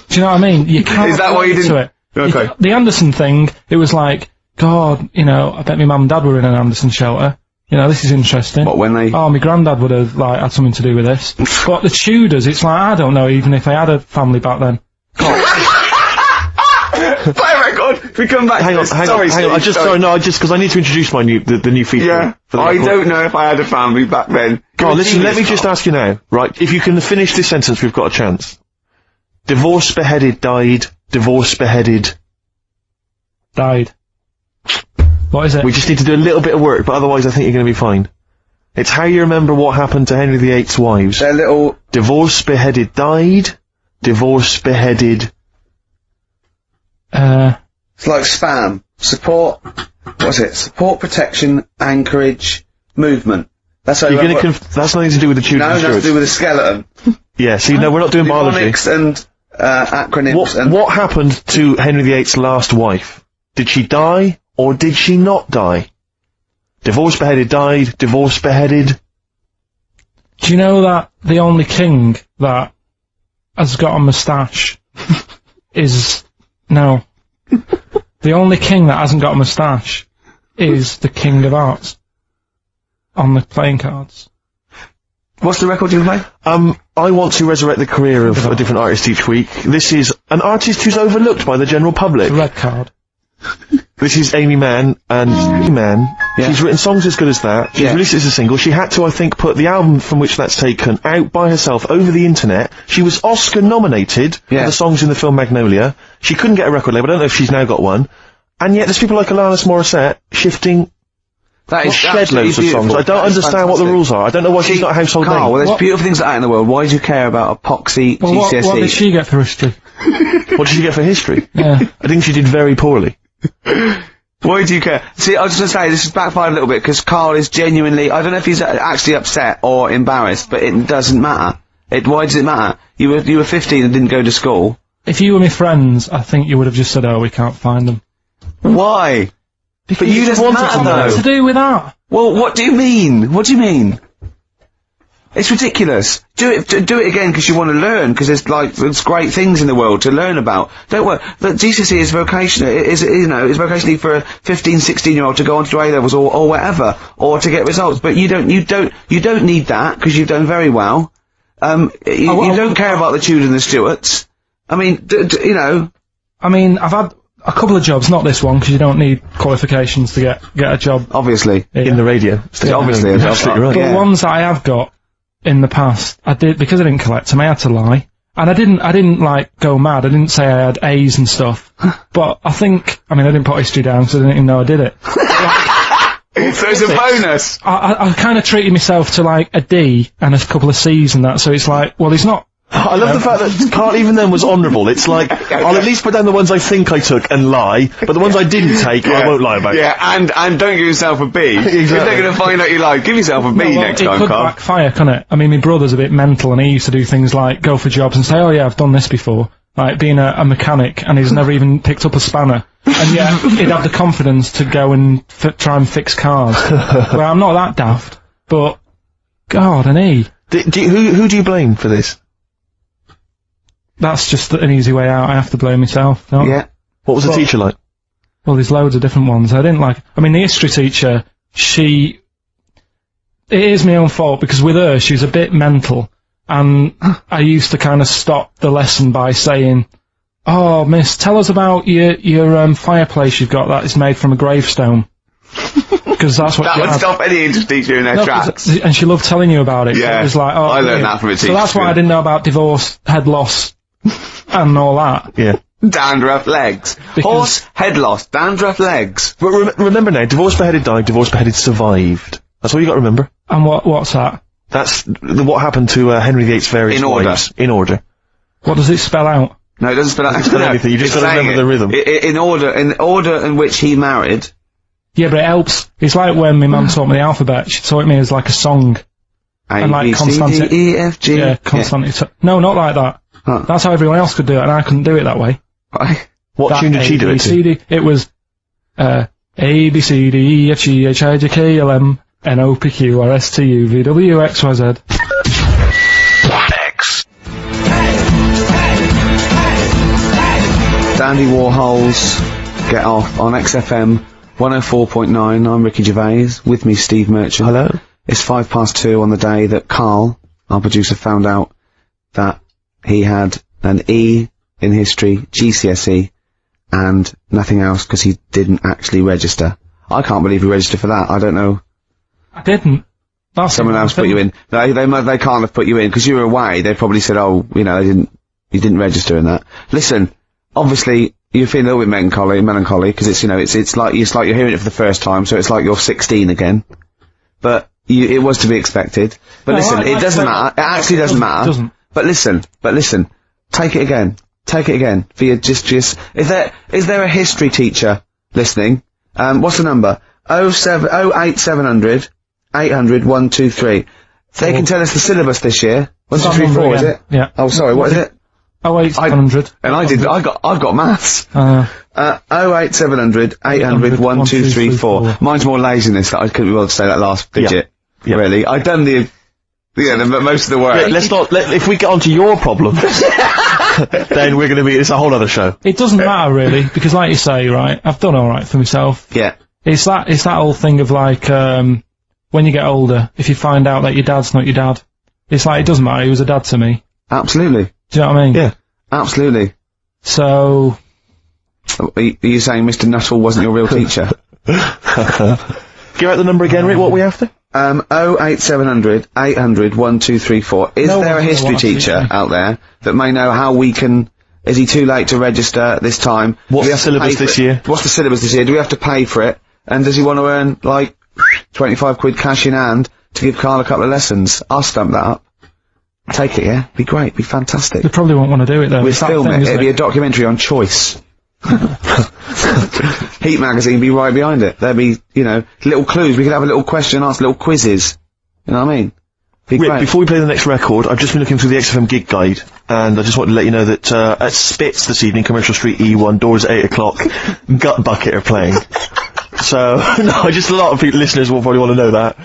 Do you know what I mean? You can't. Is that why you didn't? Okay. The Anderson thing, it was like, God, you know, I bet my mum and dad were in an Anderson shelter. You know, this is interesting. What, when they... Oh, my granddad would have, like, had something to do with this. But the Tudors, it's like, I don't know even if they had a family back then. Play record! If we come back hang on, just because I need to introduce the new feature. Yeah, I don't know if I had a family back then. Carl, listen, let me just ask you now, right, if you can finish this sentence, we've got a chance. Divorced, beheaded, died, divorced, beheaded... Died. What is it? We just need to do a little bit of work, but otherwise I think you're going to be fine. It's how you remember what happened to Henry VIII's wives. They're little... Divorced, beheaded, died, divorced, beheaded... It's like spam. Support... What's it? Support, protection, anchorage, movement. That's how that's nothing to do with the Tudors and Stuarts. No, that's to do with the skeleton. Yeah, see, no, we're not doing biology. Mnemonics and, acronyms What happened to Henry VIII's last wife? Did she die, or did she not die? Divorced, beheaded, died, divorced, beheaded... Do you know that the only king that has got a moustache is... No. The only king that hasn't got a moustache is the King of Hearts. On the playing cards. What's the record you play? I want to resurrect the career of a different artist each week. This is an artist who's overlooked by the general public. The red card. This is Amy Mann, and Amy Mann, she's written songs as good as that. She's released it as a single. She had to, I think, put the album from which that's taken out by herself over the internet. She was Oscar nominated for the songs in the film Magnolia. She couldn't get a record label. I don't know if she's now got one. And yet there's people like Alanis Morissette shifting shed loads of songs. I don't understand what the rules are. I don't know why she's not a household name. Well, there's beautiful things like that in the world. Why do you care about epoxy GCSE? What did she get for history? What did she get for history? Yeah. I think she did very poorly. Why do you care? See, I was just gonna say, this has backfired a little bit, because Karl is genuinely, I don't know if he's actually upset or embarrassed, but it doesn't matter. Why does it matter? You were 15 and didn't go to school. If you were my friends, I think you would have just said, oh, we can't find them. Why? Because but you just wanted to know. What's to do with that? Well, what do you mean? What do you mean? It's ridiculous. Do it again because you want to learn, because there's great things in the world to learn about. Don't worry. The GCSE is vocational. It's vocationally for a 15, 16-year-old to go on to A-levels or whatever, or to get results. But you don't need that, because you've done very well. You don't care about the Tudors and the Stuarts. I mean, you know. I mean, I've had a couple of jobs, not this one, because you don't need qualifications to get a job. Obviously. In the radio. Obviously. Absolutely right. But ones that I have got in the past, I did, because I didn't collect them, I had to lie. And I didn't like go mad. I didn't say I had A's and stuff. But I didn't put history down, so I didn't even know I did it. So it's a bonus. I kind of treated myself to like a D and a couple of C's and that, so it's like, well, he's not. I love the fact that Karl even then was honourable. It's like, I'll at least put down the ones I think I took and lie, but the ones I didn't take, I won't lie about. Yeah, and don't give yourself a B. Exactly. If they're going to find out you lied, give yourself a B next time, Karl. It could backfire, couldn't it? I mean, my brother's a bit mental, and he used to do things like go for jobs and say, oh yeah, I've done this before. Like being a mechanic, and he's never even picked up a spanner. And yet, he'd have the confidence to go and try and fix cars. Well, I'm not that daft, but, God, an E. Who do you blame for this? That's just an easy way out. I have to blame myself. No? Yeah. What was the teacher like? Well, there's loads of different ones. I didn't like. I mean, the history teacher, it is my own fault, because with her, she was a bit mental, and I used to kind of stop the lesson by saying, oh, miss, tell us about your fireplace you've got that is made from a gravestone. Because that's what that would stop any English teacher in their tracks. And she loved telling you about it. Yeah. It was like, I learned that from a teacher. So that's why I didn't know about divorce, head loss, and all that. Yeah. Dandruff legs. Horse, head loss, dandruff legs. But remember now, divorce beheaded died, divorce beheaded survived. That's all you got to remember. And what's that? That's what happened to Henry VIII's various wives. In order. What does it spell out? No, it doesn't spell out. It doesn't spell anything, you just got to remember the rhythm. In order in which he married. Yeah, but it helps. It's like when my mum taught me the alphabet. She taught me as like a song. A, B, C, D, E, F, G. Yeah, consonant. Yeah. No, not like that. Huh. That's how everyone else could do it, and I couldn't do it that way. What tune did she do it to? It was, A, B, C, D, E, F, G, H, I, J, K, L, M, N, O, P, Q, R, S, T, U, V, W, X, Y, Z. X. Dandy Warhols, Get Off on XFM 104.9. I'm Ricky Gervais. With me, Steve Merchant. Hello. It's 2:05 on the day that Karl, our producer, found out that he had an E in history, GCSE, and nothing else, because he didn't actually register. I can't believe he registered for that. I don't know. I didn't. That's someone else put you in. They can't have put you in, because you were away. They probably said, oh, you know, you didn't register in that. Listen, obviously, you're feeling a little bit melancholy, because it's, you know, it's like you're hearing it for the first time, so it's like you're 16 again. But it was to be expected. But no, listen, it doesn't matter. It actually doesn't matter. Doesn't. But listen, take it again. Take it again. For your just, is there a history teacher listening? What's the number? 08700 800 123. They can tell us the syllabus this year. 1, 2, 3, 4, is it? Yeah. Oh, sorry, what is it? 08700. And I've got maths. 08700 800 1234. Mine's more laziness that I couldn't be able to say that last digit. Yeah. Really. I've done most of the work. Yeah, if we get onto your problem, then we're gonna it's a whole other show. It doesn't matter really, because like you say, right, I've done alright for myself. Yeah. It's that whole thing of like, when you get older, if you find out that your dad's not your dad, it's like, it doesn't matter, he was a dad to me. Absolutely. Do you know what I mean? Yeah. Absolutely. So, Are you saying Mr. Nuttall wasn't your real teacher? Give out the number again, Rick, what we after? 08700 800 1234. Is there a history teacher out there that may know how we can... Is he too late to register this time? What's the syllabus this year? What's the syllabus this year? Do we have to pay for it? And does he want to earn, like, 25 quid cash in hand to give Karl a couple of lessons? I'll stump that up. Take it, yeah? Be great. Be fantastic. They probably won't want to do it, though. We'll film it. It'll be a documentary on choice. Heat magazine be right behind it. There'll be, you know, little clues. We could have a little question and answer, little quizzes. You know what I mean? Be Rick, great. before we play the next record, I've just been looking through the XFM gig guide, and I just wanted to let you know that, at Spitz this evening, Commercial Street E1, doors at 8 o'clock, Gut Bucket are playing. So, no, just a lot of people, listeners will probably want to know that.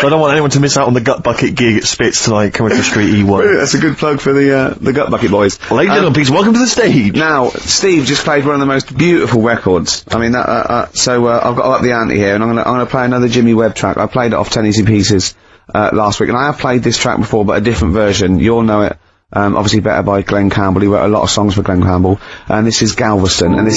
So I don't want anyone to miss out on the Gut Bucket gig at Spitz tonight, Commercial Street E1. That's a good plug for the Gut Bucket boys. Ladies and gentlemen, please welcome to the stage. Now, Steve just played one of the most beautiful records. I mean, so I've got to up the ante here, and I'm gonna play another Jimmy Webb track. I played it off 10 Easy Pieces last week, and I have played this track before, but a different version. You'll know it, obviously better by Glenn Campbell. He wrote a lot of songs for Glenn Campbell, and this is Galveston, and this